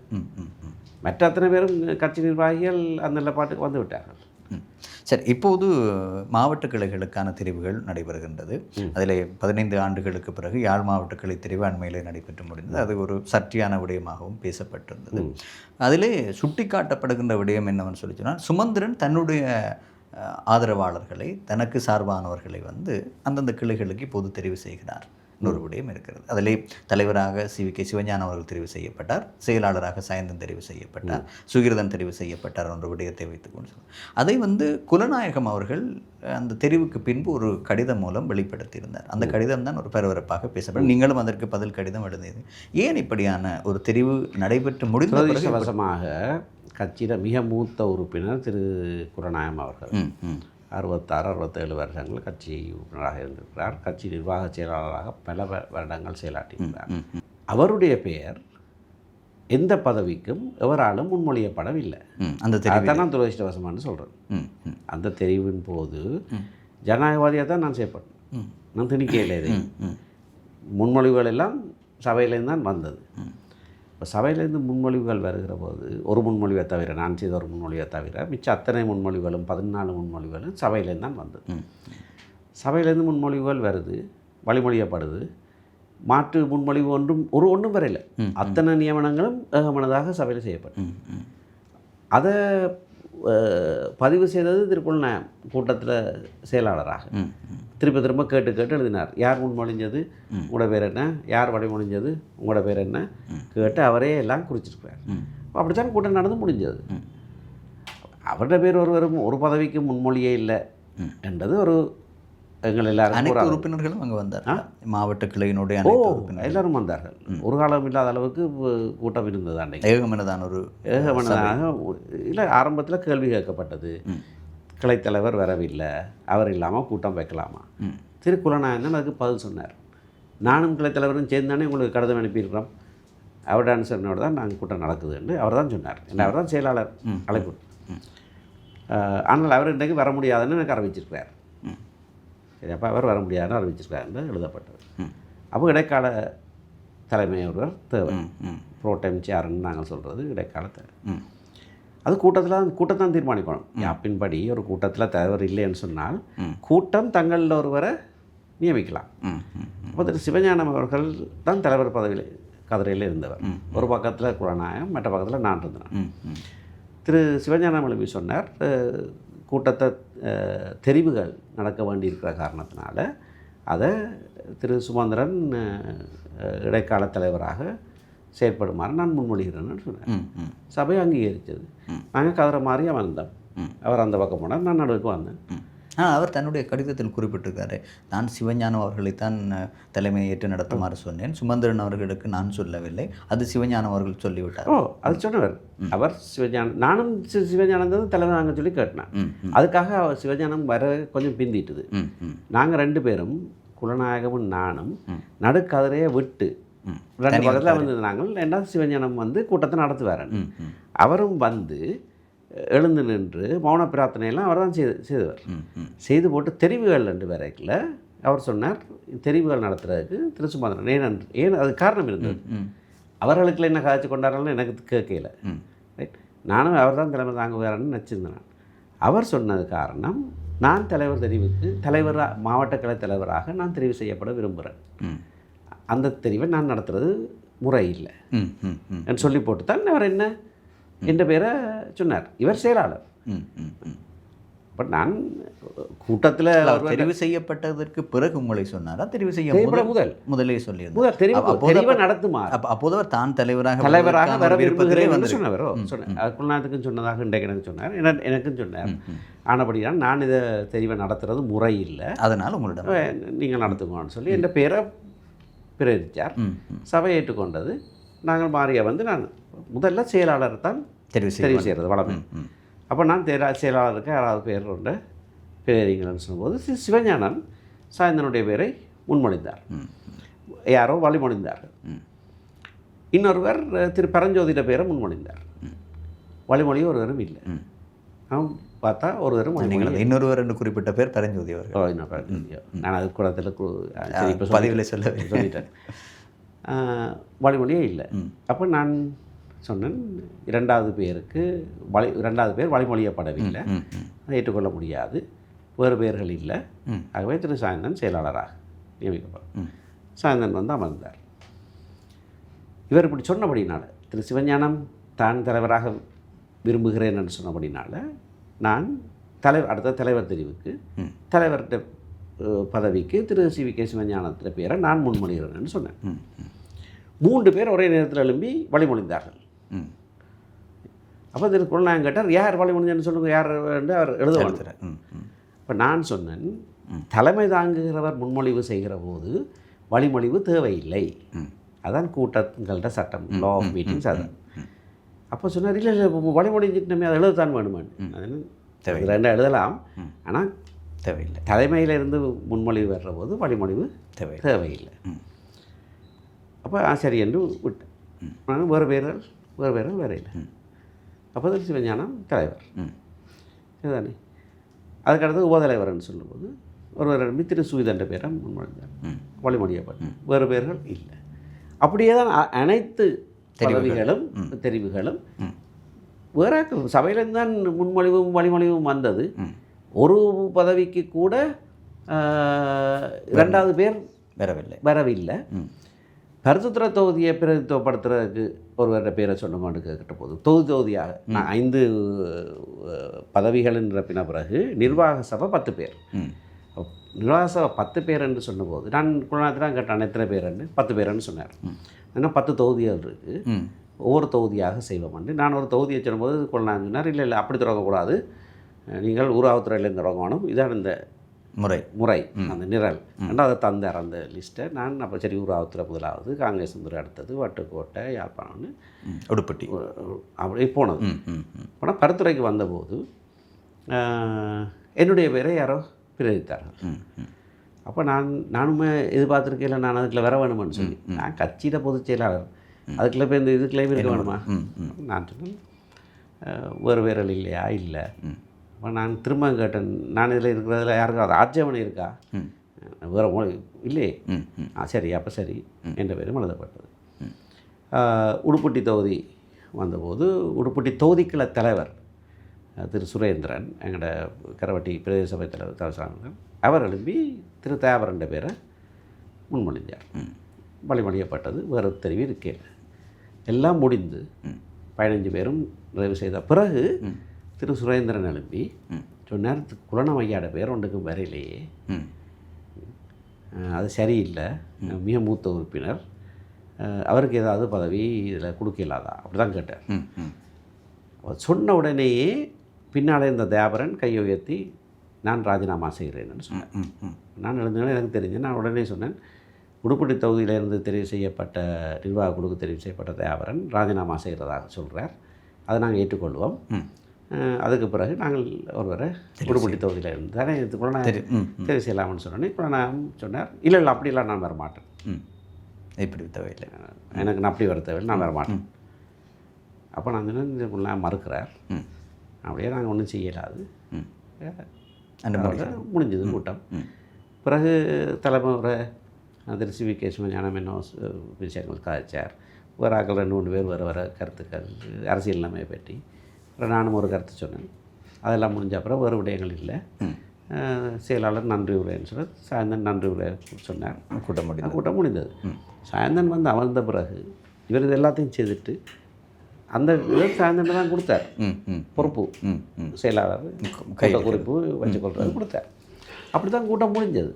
மற்ற அத்தனை பேரும் கட்சி நிர்வாகிகள் அந்த நிலப்பாட்டுக்கு வந்து விட்டார்கள். சரி, இப்போது மாவட்ட கிளைகளுக்கான தெரிவுகள் நடைபெறுகின்றது. அதில் 15 ஆண்டுகளுக்கு பிறகு யாழ் மாவட்ட கிளை தெரிவு அண்மையில் நடைபெற்று முடிந்தது. அது ஒரு சர்ச்சையான விடயமாகவும் பேசப்பட்டிருந்தது. அதிலே சுட்டி காட்டப்படுகின்ற விடயம் என்னவென்னு சொல்லி சொன்னால், சுமந்திரன் தன்னுடைய ஆதரவாளர்களை, தனக்கு சார்பானவர்களை அந்தந்த கிளைகளுக்கு இப்போது தெரிவு செய்கிறார். இன்னொரு விடயம் இருக்கிறது. அதிலே தலைவராக CVK சிவஞானம் அவர்கள் தெரிவு செய்யப்பட்டார், செயலாளராக சாயந்தன் தெரிவு செய்யப்பட்டார், சுகிர்தன் தெரிவு செய்யப்பட்டார் என்ற விடயத்தை வைத்துக்கொண்டு அதை குலநாயகம் அவர்கள் அந்த தெரிவுக்கு பின்பு ஒரு கடிதம் மூலம் வெளிப்படுத்தியிருந்தார். அந்த கடிதம் தான் ஒரு பரபரப்பாக பேசப்படும். நீங்களும் அதற்கு பதில் கடிதம் எழுதியது. ஏன் இப்படியான ஒரு தெரிவு நடைபெற்று முடிந்த பிறகு வசமாக கட்சியில் மிக மூத்த உறுப்பினர் திரு குலநாயகம் அவர்கள் 66-67 வருடங்கள் கட்சி உறுப்பினராக இருந்திருக்கிறார். கட்சி நிர்வாக செயலாளராக பல வருடங்கள் செயலாற்றியிருக்கிறார். அவருடைய பெயர் எந்த பதவிக்கும் எவராலும் முன்மொழியப்படவில்லை. அதான் நான் துரதிருஷ்டவசமானு சொல்கிறேன். அந்த தெரிவின் போது ஜனநாயகவாதியாக தான் நான் செய்யப்பட்டேன். நான் திணிக்கையில் இதை முன்மொழிவுகள் எல்லாம் சபையிலேருந்து தான் வந்தது. இப்போ சபையிலேருந்து முன்மொழிவுகள் வருகிற போது ஒரு முன்மொழிவை தவிர, நான் செய்த ஒரு முன்மொழிவை தவிர மிச்ச அத்தனை முன்மொழிவுகளும் 14 முன்மொழிவுகளும் சபையிலேருந்து தான் வந்தது. சபையிலேருந்து முன்மொழிவுகள் வருது, வழிமொழியப்படுது. மாற்று முன்மொழிவு ஒன்றும் வரையில. அத்தனை நியமனங்களும் ஏகமனதாக சபையில் செய்யப்படும். அதை பதிவு செய்தது திருக்குள் கூட்டத்தில் செயலாளராக திரும்ப கேட்டு எழுதினார். யார் முன்மொழிஞ்சது, உங்களோட பேர் என்ன, யார் வழிமொழிஞ்சது, உங்களோட பேர் என்ன கேட்டு அவரே எல்லாம் குறிச்சிருக்கிறார். அப்படித்தான் கூட்டம் நடந்து முடிஞ்சது. அவருடைய பேர் ஒரு பதவிக்கு முன்மொழியே இல்லை என்றது ஒரு எங்கள் எல்லாரும் அனைத்து உறுப்பினர்களும் அங்கே வந்தார். மாவட்ட கிளையினுடைய எல்லாரும் வந்தார்கள். ஒரு காலம் இல்லாத அளவுக்கு கூட்டம் இருந்தது. அன்றைக்கு ஏகமனதாக இல்லை. ஆரம்பத்தில் கேள்வி கேட்கப்பட்டது, கிளைத்தலைவர் வரவில்லை, அவர் இல்லாமல் கூட்டம் வைக்கலாமா? திருக்குலநாயகன் அதுக்கு பதில் சொன்னார். நானும் கிளைத்தலைவரும் சேர்ந்தானே உங்களுக்கு கடிதம் அனுப்பியிருக்கிறோம், அவருடைய அனுசரணையோடு தான் நாங்கள் கூட்டம் நடக்குது என்று அவர் தான் சொன்னார். அவர் தான் செயலாளர் அழைப்பு. ஆனால் அவர் இன்றைக்கு வர முடியாதுன்னு எனக்கு அறிவிச்சிருக்கிறார். சரி, அப்போ அவர் வர முடியாதுன்னு அறிவிச்சிருக்கார் என்று எழுதப்பட்டது. அப்போ இடைக்கால தலைமை ஒருவர் தேவை, ப்ரோடைம் சேர்ன்னு நாங்கள் சொல்கிறது இடைக்கால தேவை. அது கூட்டத்தான் தீர்மானிக்கணும். யாப்பின்படி ஒரு கூட்டத்தில் தலைவர் இல்லைன்னு சொன்னால் கூட்டம் தங்களில் ஒருவரை நியமிக்கலாம். அப்போ திரு சிவஞானம் அவர்கள் தான் தலைவர் பதவியில் கதிரையில் இருந்தவர். ஒரு பக்கத்தில் குலநாயகம், மற்ற பக்கத்தில் நான் இருந்தேன். திரு சிவஞானம் எழுப்பி சொன்னார், கூட்டத்தை தெரிவுகள் நடக்க வேண்டியிருக்கிற காரணத்தினால அதை திரு சுமந்திரன் இடைக்கால தலைவராக செயற்படுமாறு நான் முன்மொழிகிறேன்னு சொன்னேன். சபை அங்கீகரித்தது. நாங்கள் கதிரை மாறி வந்தோம். அவர் அந்த பக்கம் போனார், நான் நடுவுக்கு வந்தேன். அவர் தன்னுடைய கடிதத்தில் குறிப்பிட்டிருக்காரு, நான் சிவஞானம் அவர்களைத்தான் தலைமையை ஏற்று நடத்துமாறு சொன்னேன், சுமந்திரன் அவர்களுக்கு நான் சொல்லவில்லை, அது சிவஞானம் அவர்கள் சொல்லிவிட்டார். அது சொன்னவர் அவர் சிவஞானம். நானும் சிவஞானம் தான் தலைவர் நாங்கள் சொல்லி கேட்டினேன். அதுக்காக அவர் சிவஞானம் வர கொஞ்சம் பிந்திட்டுது. நாங்கள் 2 பேரும் குலநாயகமும் நானும் நடுக்கதிரையை விட்டு 2 பக்கத்தில் வந்து நாங்கள் ரெண்டாவது சிவஞானம் வந்து கூட்டத்தை நடத்துவார். அவரும் வந்து எழுந்து நின்று மௌன பிரார்த்தனையெல்லாம் அவர் தான் செய்தவர். செய்து போட்டு தெரிவுகள் 2 வரைக்குள்ள அவர் சொன்னார், தெரிவுகள் நடத்துறதுக்கு திருசுமந்திரன் ஏன் அது காரணம் இருந்தது. அவர்களுக்கு என்ன காய்ச்சி கொண்டாடுறாலும் எனக்கு கேட்கல. ரைட், நானும் அவர் தான் தலைமை தாங்குவார்னு நினச்சிருந்தேன். அவர் சொன்னது காரணம், நான் தலைவர் தெரிவுக்கு மாவட்ட கலை தலைவராக நான் தெரிவு செய்யப்பட விரும்புகிறேன், அந்த தெரிவை நான் நடத்துறது முறை இல்லை என்று சொல்லி போட்டு தான் அவர் என்ன என்ற பேரை சொன்னார். இவர் செயலாளர். பட் நான் கூட்டத்தில் தெரிவு செய்யப்பட்டதற்கு பிறகு உங்களை சொன்னாரா, தெரிவு செய்ய முதலே சொல்லியிருந்தார் தெரிவை நடத்துமாறு. அப்போது அவர் தான் தலைவராக வர விரும்புகிறேன் சொன்னவரோ சொன்னார். குருநாத்துக்கும் சொன்னதாக இன்றைக்கு எனக்கு சொன்னார், எனக்கும் சொன்னார். ஆனபடிதான் நான் இதை தெரிவை நடத்துறது முறை இல்லை, அதனால் உங்களிடம் நீங்கள் நடத்துங்கன்னு சொல்லி என்ற பேரை பிரேரித்தார். சபை ஏற்றுக்கொண்டது. நாங்கள் மாறிய வந்து நான் முதல்ல செயலாளர் தான் தெரிவு செய்கிறது வளமை. அப்போ நான் செயலாளருக்கு யாராவது பேர் கொண்ட பேரிங்கன்னு சொல்லும்போது சிவஞானம் சாயந்தனுடைய பேரை முன்மொழிந்தார், யாரோ வழிமொழிந்தார்கள். இன்னொருவர் திரு பரஞ்சோதிட பேரை முன்மொழிந்தார். வழிமொழி ஒருவரும் இல்லை. அவன் பார்த்தா ஒருவரும் இன்னொருவர் என்று குறிப்பிட்ட பேர் பரஞ்சோதி அவர்கள். நான் அது கூடத்தில் பதிவில் சொல்லிட்டேன். வழிமொழியே இல்லை. அப்போ நான் சொன்னேன், 2வது பேர் வழிமொழியப்படவில்லை, அதை ஏற்றுக்கொள்ள முடியாது, வேறு பெயர்கள் இல்லை. ஆகவே திரு சாயந்தன் செயலாளராக நியமிக்கப்படும். சாயந்தன் வந்து அமர்ந்தார். இவர் இப்படி சொன்னபடினால, திரு சிவஞானம் தான் தலைவராக விரும்புகிறேன் என்று சொன்னபடினால நான் அடுத்த தலைவர் தெரிவுக்கு தலைவர்கிட்ட பதவிக்கு திரு CVK சிவஞானத்தின் பேரை நான் முன்மொழிகிறேன்னு சொன்னேன். 3 பேர் ஒரே நேரத்தில் எழும்பி வழிமொழிந்தார்கள். அப்போ திரு குலநாயகம் கேட்டார், யார் வழிமொழிஞ்சன்னு சொல்லுங்கள், யார் என்று அவர் எழுதுவார். இப்போ நான் சொன்னேன், தலைமை தாங்குகிறவர் முன்மொழிவு செய்கிற போது வழிமொழிவு தேவையில்லை, அதான் கூட்டங்கள்ட சட்டம், லா ஆஃப் மீட்டிங்ஸ். அதான் அப்போ சொன்னார், இல்லை வழிமொழிஞ்சிட்டு நம்ம அதை எழுதத்தான் வேணுமான்னு. ரெண்டு எழுதலாம், ஆனால் தேவையில்லை. தலைமையிலிருந்து முன்மொழிவு வர்ற போது வழிமொழிவு தேவையில்லை. அப்போ சரி என்று விட்டேன். வேறு பேர்கள் வேறு இல்லை. அப்போ தான் சிவஞானம் தலைவர் இதுதானே. அதுக்கடுத்து உபதலைவர்னு சொல்லும்போது ஒருவர் திரு சுவிதண்ட பேரை முன்மொழிந்தார், வழிமொழியப்பட்டு வேறு பேர்கள் இல்லை. அப்படியே தான் அனைத்து தெரிவுகளும் வேற சபையிலேருந்து தான் முன்மொழிவும் வழிமொழிவும் வந்தது. ஒரு பதவிக்கு கூட 2வது பேர் வரவில்லை. பரிசுத்திர தொகுதியை பிரதித்துவப்படுத்துறதுக்கு ஒருவருடைய பேரை சொன்னோம்னு கேட்ட போது தொகுதியாக நான் 5 பதவிகள் நிரப்பின பிறகு நிர்வாக சபை 10 பேர். நிர்வாக சபை 10 பேர் என்று சொன்னபோது நான் குலநாயகத்தில் தான் கேட்டேன், எத்தனை பேருன்னு. 10 பேருன்னு சொன்னார். ஆனால் 10 தொகுதிகள் இருக்குது, ஒவ்வொரு தொகுதியாக செய்வோம்னு. நான் ஒரு தொகுதியை சொல்லும்போது குலநாயகம் சொன்னார், இல்லை அப்படி தொடங்கக்கூடாது, நீங்கள் ஊராவத்துறையிலேருந்து தொடங்கணும், இதான் இந்த முறை அந்த நிரல். அதை தந்தார் அந்த லிஸ்ட்டை. நான் அப்போ சரி ஊராவத்துறை முதலாவது, காங்கிரஸ் அடுத்தது, வட்டுக்கோட்டை, யாழ்ப்பாணம்னு உடுப்பட்டி அப்படி போனது. ஆனால் பருத்துறைக்கு வந்தபோது என்னுடைய பேரை யாரோ பிரேரித்தார்கள். அப்போ நானுமே எதிர்பார்த்துருக்கேன், நான் அதுக்குள்ள வர வேணுமான்னு சொல்லி. நான் கட்சியில் பொதுச் செயலாளர், அதுக்குள்ளே போய் இந்த இதுக்குள்ளேயும் இருக்க வேணுமா? நான் சொன்னேன், வேறு வேறல் இல்லையா? இல்லை. அப்போ நான் திரும்ப கேட்டேன், நான் இதில் இருக்கிறதுல யாருக்கும் ஆட்சேபனை இருக்கா? வேறு இல்லையே. சரி, அப்போ சரி என்ற பேரும் எழுதப்பட்டது. உடுப்பட்டி தொகுதி வந்தபோது உடுப்பட்டி தொகுதிக்குள்ள தலைவர் திரு சுரேந்திரன், எங்களோட கரவட்டி பிரதேச சபை தலைவர், அவர் எழுப்பி திரு தேவரண்ட பேரை முன்மொழிஞ்சார். வழிமொழியப்பட்டது. வேறு தெரிவி இருக்கேன். எல்லாம் முடிந்து 15 பேரும் நிறைவு செய்த பிறகு திரு சுரேந்திரன் எழுப்பி சொன்னார், குலனமையாட பேர் ஒன்றுக்கும் வரையிலேயே, அது சரியில்லை, மிக மூத்த உறுப்பினர், அவருக்கு ஏதாவது பதவி இதில் கொடுக்கலாதா? அப்படி தான் கேட்டார். சொன்ன உடனேயே பின்னாலே இந்த தேவரன் கையை உயர்த்தி நான் ராஜினாமா செய்கிறேன்னு சொன்னேன். ம் ம் நான் எழுந்தேன், எனக்கு தெரிஞ்சு நான் உடனே சொன்னேன், உடுப்பட்டி தொகுதியிலிருந்து தெரிவு செய்யப்பட்ட நிர்வாக குழுக்கு தெரிவு செய்யப்பட்ட தயாவரன் ராஜினாமா செய்கிறதாக சொல்கிறார். அதை நாங்கள் ஏற்றுக்கொள்வோம். அதுக்கு பிறகு நாங்கள் ஒருவரை உடுப்பட்டி தொகுதியில் இருந்து தானே இதுக்குள்ள நான் தெரிவு செய்யலாம்னு சொன்னேன். இப்போ நான் சொன்னார், இல்லை இல்லை அப்படிலாம் நான் வர மாட்டேன். இப்படி தேவையில்லை, எனக்கு நான் அப்படி வர தேவையில்லை, நான் வர மாட்டேன். அப்போ நான் சொன்னேன், இதுக்குள்ள மறுக்கிறார். அப்படியே நாங்கள் ஒன்றும் செய்யலாது. முடிஞ்சது கூட்டம். பிறகு தலைமுறை திரு சி வி கே சிவஞானம் என்ன விஷயங்கள் காய்ச்சார். வேறு ஆக்கள் 2-3 பேர் வர கருத்துக்கள் அரசியல் நிலைமையை பற்றி. அப்புறம் நானும் ஒரு கருத்து சொன்னேன். அதெல்லாம் முடிஞ்ச அப்புறம் வேறு விடயங்கள் இல்லை. செயலாளர் நன்றி உரைன்னு சொல்லி சாயந்தரம் நன்றி உரை சொன்னார். கூட்டம் முடிந்தது. சாயந்தரம் வந்து அமர்ந்த பிறகு இவர் இது எல்லாத்தையும் செய்துட்டு அந்த இவர் சாயந்தரம் தான் கொடுத்தார் பொறுப்பு. செயலாளர் குறிப்பு வச்சுக்கொள்றது கொடுத்தார். அப்படி தான் கூட்டம் முடிஞ்சது.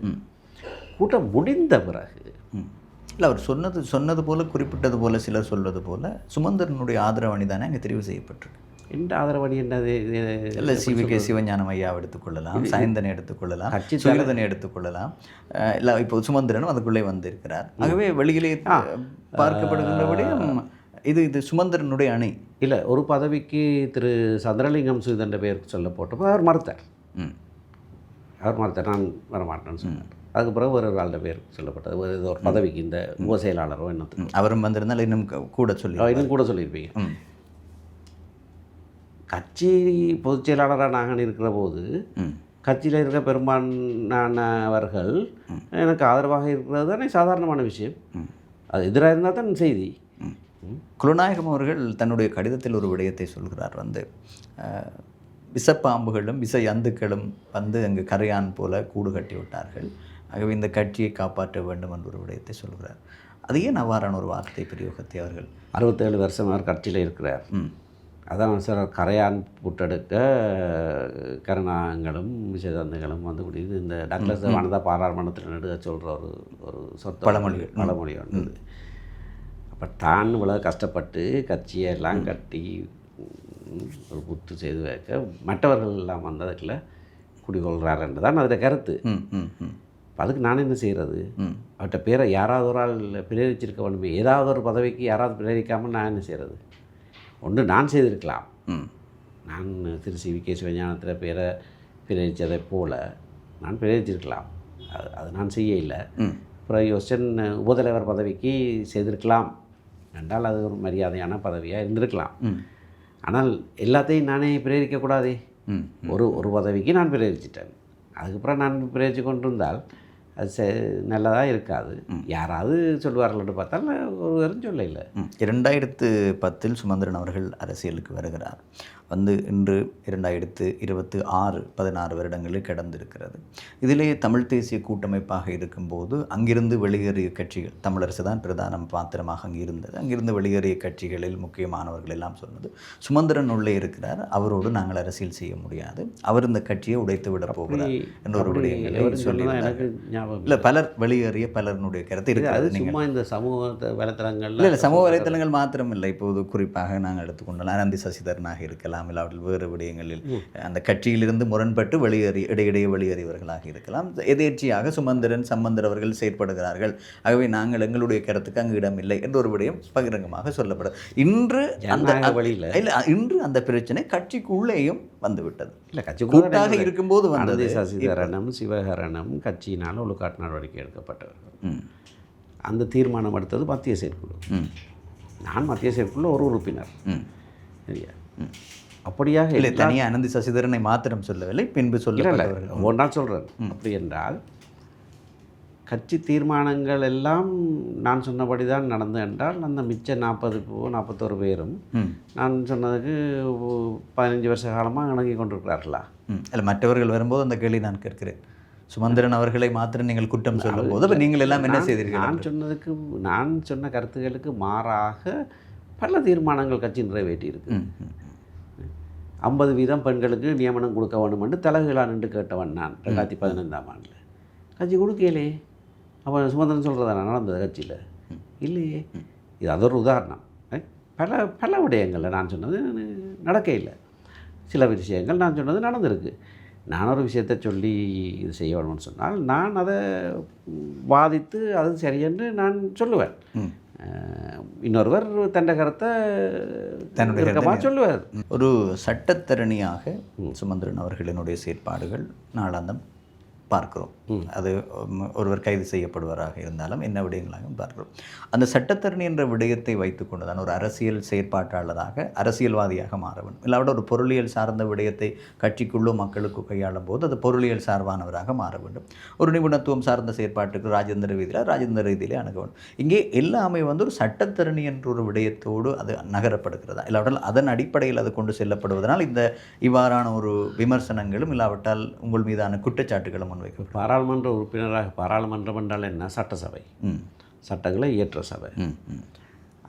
கூட்டம் முடிந்த பிறகு இல்லை, அவர் சொன்னது போல் குறிப்பிட்டது போல் சிலர் சொல்வது போல் சுமந்திரனுடைய ஆதரவு அணி தானே அங்கே தெரிவு செய்யப்பட்டிருக்கு. எந்த ஆதரவு அணி என்னது? இல்லை, சி.வி.கே. சிவஞானம் ஐயாவை எடுத்துக்கொள்ளலாம், சாயந்தனை எடுத்துக்கொள்ளலாம், கட்சி சுயதனை எடுத்துக்கொள்ளலாம். இல்லை, இப்போ சுமந்திரனும் அதுக்குள்ளே வந்திருக்கிறார். ஆகவே வெளியிலே பார்க்கப்படுகின்றபடி இது சுமந்திரனுடைய அணி இல்லை. ஒரு பதவிக்கு திரு சந்திரலிங்கம் சுயதண்ட பெயர் சொல்ல போட்டப்போ அவர் மறுத்தார். நான் வரமாட்டேன்னு சொன்னார். அதுக்கு பிறகு ஒரு ஆளுடைய பேர் சொல்லப்பட்டது. ஒரு பதவிக்கு இந்த உப செயலாளரோ என்னத்துக்கு அவரும் வந்திருந்தால் இன்னும் கூட சொல்லியிருப்பீங்க. கட்சி பொதுச் செயலாளராக நாங்கள் இருக்கிற போது கட்சியில் இருக்கிற பெரும்பாலானவர்கள் எனக்கு ஆதரவாக இருக்கிறது தானே சாதாரணமான விஷயம். அது எதிராக இருந்தால் தான் செய்தி. குலநாயகம் அவர்கள் தன்னுடைய கடிதத்தில் ஒரு விடயத்தை சொல்கிறார். விஷப்பாம்புகளும் விஷ யந்துக்களும் அங்கு கரையான் போல கூடு கட்டி விட்டார்கள். ஆகவே இந்த கட்சியை காப்பாற்ற வேண்டும் என்ற ஒரு விடயத்தை சொல்கிறார். அது ஏன் அவ்வாறான ஒரு வார்த்தை பிரயோகத்தை அவர்கள் 67 வருஷம் அவர் கட்சியில் இருக்கிறார். அதான் சார், கரையான் புட்டெடுக்க கருணாங்களும் விஷதந்துகளும் வந்து முடியுது. இந்த டக்ளஸ் வானதா பாராளுமன்றத்தில் நடுக சொல்கிற ஒரு சொத்து பழமொழி வந்தது. அப்போ தான் இவ்வளோ கஷ்டப்பட்டு கட்சியெல்லாம் கட்டி ஒரு புத்து செய்து வைக்க மற்றவர்கள் எல்லாம் வந்ததுக்குள்ள குடிகொள்கிறார் என்று தான் அதில் கருத்து. அதுக்கு நான் என்ன செய்கிறது? அவர்கிட்ட பேரை யாராவது ஒரு ஆள் பிரேரிச்சிருக்க வேண்டுமே. ஏதாவது ஒரு பதவிக்கு யாராவது பிரேரிக்காமல் நான் என்ன செய்கிறது? ஒன்று நான் செய்திருக்கலாம். நான் திரு சி வி கே சிவஞானத்தில் பேரை பிரேரித்ததை போல் நான் பிரேரிச்சிருக்கலாம். அது நான் செய்ய இல்லை. அப்புறம் யோசன் உபதலைவர் பதவிக்கு செய்திருக்கலாம் என்றால் அது ஒரு மரியாதையான பதவியாக இருந்திருக்கலாம். ஆனால் எல்லாத்தையும் நானே பிரேரிக்கக்கூடாதே. ஒரு பதவிக்கு நான் பிரேரிச்சிட்டேன். அதுக்கப்புறம் நான் பிரேரித்து கொண்டிருந்தால் அது நல்லதாக இருக்காது. யாராவது சொல்லுவார்கள்னு பார்த்தால் ஒருவரும் சொல்ல இல்லை. 2010 சுமந்திரன் அவர்கள் அரசியலுக்கு வருகிறார். இன்று 2026 16 வருடங்களில் கடந்திருக்கிறது. இதிலே தமிழ் தேசிய கூட்டமைப்பாக இருக்கும்போது அங்கிருந்து வெளியேறிய கட்சிகள், தமிழரசு தான் பிரதான பாத்திரமாக அங்கே இருந்தது. அங்கிருந்து வெளியேறிய கட்சிகளில் முக்கியமானவர்கள் எல்லாம் சொன்னது, சுமந்திரன் உள்ளே இருக்கிறார், அவரோடு நாங்கள் அரசியல் செய்ய முடியாது, அவர் இந்த கட்சியை உடைத்து விட போகிறார் என்ற ஒரு விடயங்களை சொல்லி இல்லை. பலர் வெளியேறிய பலருடைய கருத்து இருக்கிறது. சும்மா இந்த சமூக வலைத்தளங்கள் இல்லை, சமூக வலைத்தளங்கள் மாத்திரம் இல்லை. இப்போது குறிப்பாக நாங்கள் எடுத்துக்கொண்டால் அனந்தி சசிதரனாக இருக்கலாம், இல்லாவிட்டால் வேறு விடயங்களில் அந்த கட்சியிலிருந்து முரண்பட்டு இடையிடையே வெளியேறியவர்களாக இருக்கலாம். எதேர்ச்சியாக சுமந்திரன் சம்பந்தர் அவர்கள் செயற்படுகிறார்கள், ஆகவே நாங்கள் எங்களுடைய கருத்துக்கு அங்கு இடம் இல்லை என்ற ஒரு விடயம் பகிரங்கமாக சொல்லப்படும். இன்று அந்த பிரச்சனை கட்சிக்குள்ளேயும் வந்துவிட்டது. இல்லை, கட்சி கூட்டாக இருக்கும்போது வந்தது. சசிதரனும் சிவகரனும் கட்சியினால் ஒழுக்காட்டு நடவடிக்கை எடுக்கப்பட்டவர்கள். அந்த தீர்மானம் எடுத்தது மத்திய செயற்குழு. நான் மத்திய செயற்குழு ஒரு உறுப்பினர். சரியா? அப்படியாக இல்லை, தனியாக அனந்தி சசிதரனை மாத்திரம் சொல்லவில்லை, பின்பு சொல்லப்பட்டவர்கள் ஒன்றா சொல்கிறேன். அப்படி என்றால் கட்சி தீர்மானங்கள் எல்லாம் நான் சொன்னபடி தான் நடந்து என்றால் அந்த மிச்ச 41 பேரும் நான் சொன்னதுக்கு 15 வருஷ காலமாக இணங்கி கொண்டிருக்கிறார்களா? இல்லை, மற்றவர்கள் வரும்போது அந்த கேள்வி நான் கேட்கிறேன். சுமந்திரன் அவர்களை மாத்திரம் நீங்கள் குற்றம் சொல்லும் போது நீங்கள் எல்லாம் என்ன செய்தீர்கள்? நான் சொன்ன கருத்துக்களுக்கு மாறாக பல தீர்மானங்கள் கட்சி நிறைவேற்றியிருக்கு. 50% பெண்களுக்கு நியமனம் கொடுக்க வேண்டும் என்று தலைகளாக நின்று கேட்டவன் நான் 2015ஆம் ஆண்டில். கட்சி கொடுக்கலே. அப்போ சுமந்திரன் சொல்கிறதா நடந்தது கட்சியில் இல்லையே. இது அதொரு உதாரணம். பல விடயங்களில் நான் சொன்னது நடக்க இல்லை, சில விஷயங்கள் நான் சொன்னது நடந்திருக்கு. நான் ஒரு விஷயத்தை சொல்லி இது செய்ய வேணும்னு சொன்னால் நான் அதை வாதித்து அது சரியென்று நான் சொல்லுவேன். இன்னொருவர் தன்னை கருத்தை தன்னுடைய சொல்லுவார். ஒரு சட்டத்தரணியாக சுமந்திரன் அவர்களினுடைய செயற்பாடுகள் நாளாந்தம் பார்க்கிறோம். அது ஒருவர் கைது செய்யப்படுவராக இருந்தாலும் என்ன விடயங்களாகவும் பார்க்கிறோம். அந்த சட்டத்தரணி என்ற விடயத்தை வைத்துக்கொண்டு தான் ஒரு அரசியல் செயற்பாட்டாளராக அரசியல்வாதியாக மாற வேண்டும். இல்லாவிட ஒரு பொருளியல் சார்ந்த விடயத்தை கட்சிக்குள்ளோ மக்களுக்கு கையாளும் போது அது பொருளியல் சார்பானவராக மாற வேண்டும். ஒரு நிபுணத்துவம் சார்ந்த செயற்பாட்டுக்கு ராஜேந்திர ரீதியிலே அணுக வேண்டும். இங்கே எல்லாமே ஒரு சட்டத்தரணி என்ற ஒரு விடயத்தோடு அது நகரப்படுகிறதா, இல்லாவிட்டால் அதன் அடிப்படையில் அது கொண்டு செல்லப்படுவதனால் இந்த இவ்வாறான ஒரு விமர்சனங்களும் இல்லாவிட்டால் உங்கள் மீதான குற்றச்சாட்டுகளும் முன்வைக்கும். பாராளுமன்ற உறுப்பினராக, பாராளுமன்றம் என்றால் என்ன? சட்டசபை, சட்டங்களை இயற்ற சபை.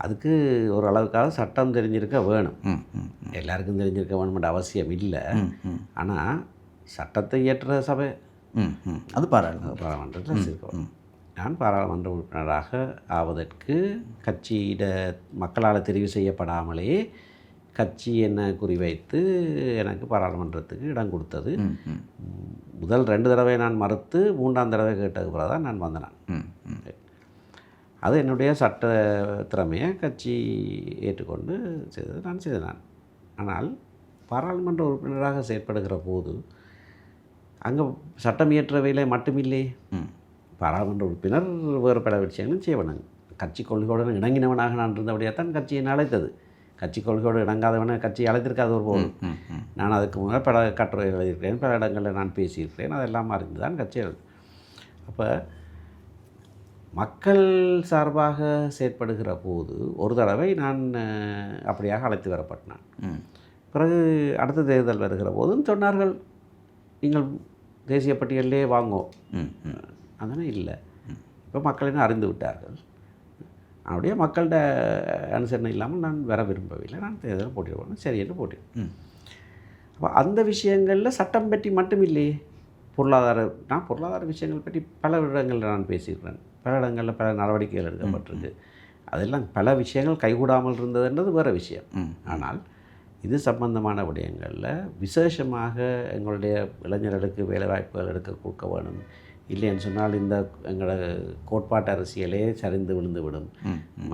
அதுக்கு ஒரு அளவுக்காக சட்டம் தெரிஞ்சிருக்க வேணும். எல்லாருக்கும் தெரிஞ்சிருக்க வேணும்ன்ற அவசியம் இல்லை. ஆனால் சட்டத்தை இயற்ற சபை அது பாராளுமன்றத்தில் இருக்கணும். நான் பாராளுமன்ற உறுப்பினராக ஆவதற்கு கட்சியிட மக்களால் தெரிவு செய்யப்படாமலேயே கட்சி என்னை குறிவைத்து எனக்கு பாராளுமன்றத்துக்கு இடம் கொடுத்தது. முதல் 2 தடவை நான் மறுத்து 3ஆம் தடவை கேட்டது பிறகு தான் நான் வந்தேன். அது என்னுடைய சட்ட திறமையை கட்சி ஏற்றுக்கொண்டு செய்தது, நான் செய்தேன். ஆனால் பாராளுமன்ற உறுப்பினராக செயற்படுகிற போது அங்கே சட்டம் இயற்றவையிலே மட்டுமில்லை, பாராளுமன்ற உறுப்பினர் வேறு பல விஷயங்களும் செய்வனாங்க. கட்சி கொள்கையுடன் இணங்கினவனாக நான் இருந்தபடியாக தான் கட்சி என்னை அழைத்தது. கட்சி கொள்கையோடு இணங்காதவனை கட்சி அழைத்திருக்காத ஒரு போது. நான் அதுக்கு முன்னாடி பல கட்டுரை எழுதியிருக்கிறேன், பல இடங்களில் நான் பேசியிருக்கிறேன், அதெல்லாம் அறிந்து தான் கட்சி எழுது. அப்போ மக்கள் சார்பாக செயற்படுகிற போது ஒரு தடவை நான் அப்படியாக அழைத்து வரப்பட்டேன். பிறகு அடுத்த தேர்தல் வருகிற போதும் சொன்னார்கள், நீங்கள் தேசிய பட்டியலிலே வாங்கோ. அதனால் இல்லை, இப்போ மக்கள் என்ன அறிந்து விட்டார்கள். அப்படியே மக்கள்கிட்ட அனுசரணை இல்லாமல் நான் வர விரும்பவில்லை, நான் தேர்தலில் போட்டிடுவேன், சரி என்று போட்டிடுவேன். அப்போ அந்த விஷயங்களில் சட்டம் பற்றி மட்டும் இல்லையே, நான் பொருளாதார விஷயங்கள் பற்றி பல இடங்களில் நான் பேசியிருக்கிறேன், பல இடங்களில் பல நடவடிக்கைகள் எடுக்கப்பட்டிருக்கு. அதெல்லாம் பல விஷயங்கள் கைகூடாமல் இருந்ததுன்றது வேறு விஷயம். ஆனால் இது சம்பந்தமான விடயங்களில் விசேஷமாக எங்களுடைய இளைஞர்களுக்கு வேலைவாய்ப்புகள் கொடுக்க வேணும். இல்லைன்னு சொன்னால் இந்த எங்களோட கோட்பாட்டு அரசியலே சரிந்து விழுந்து விடும்.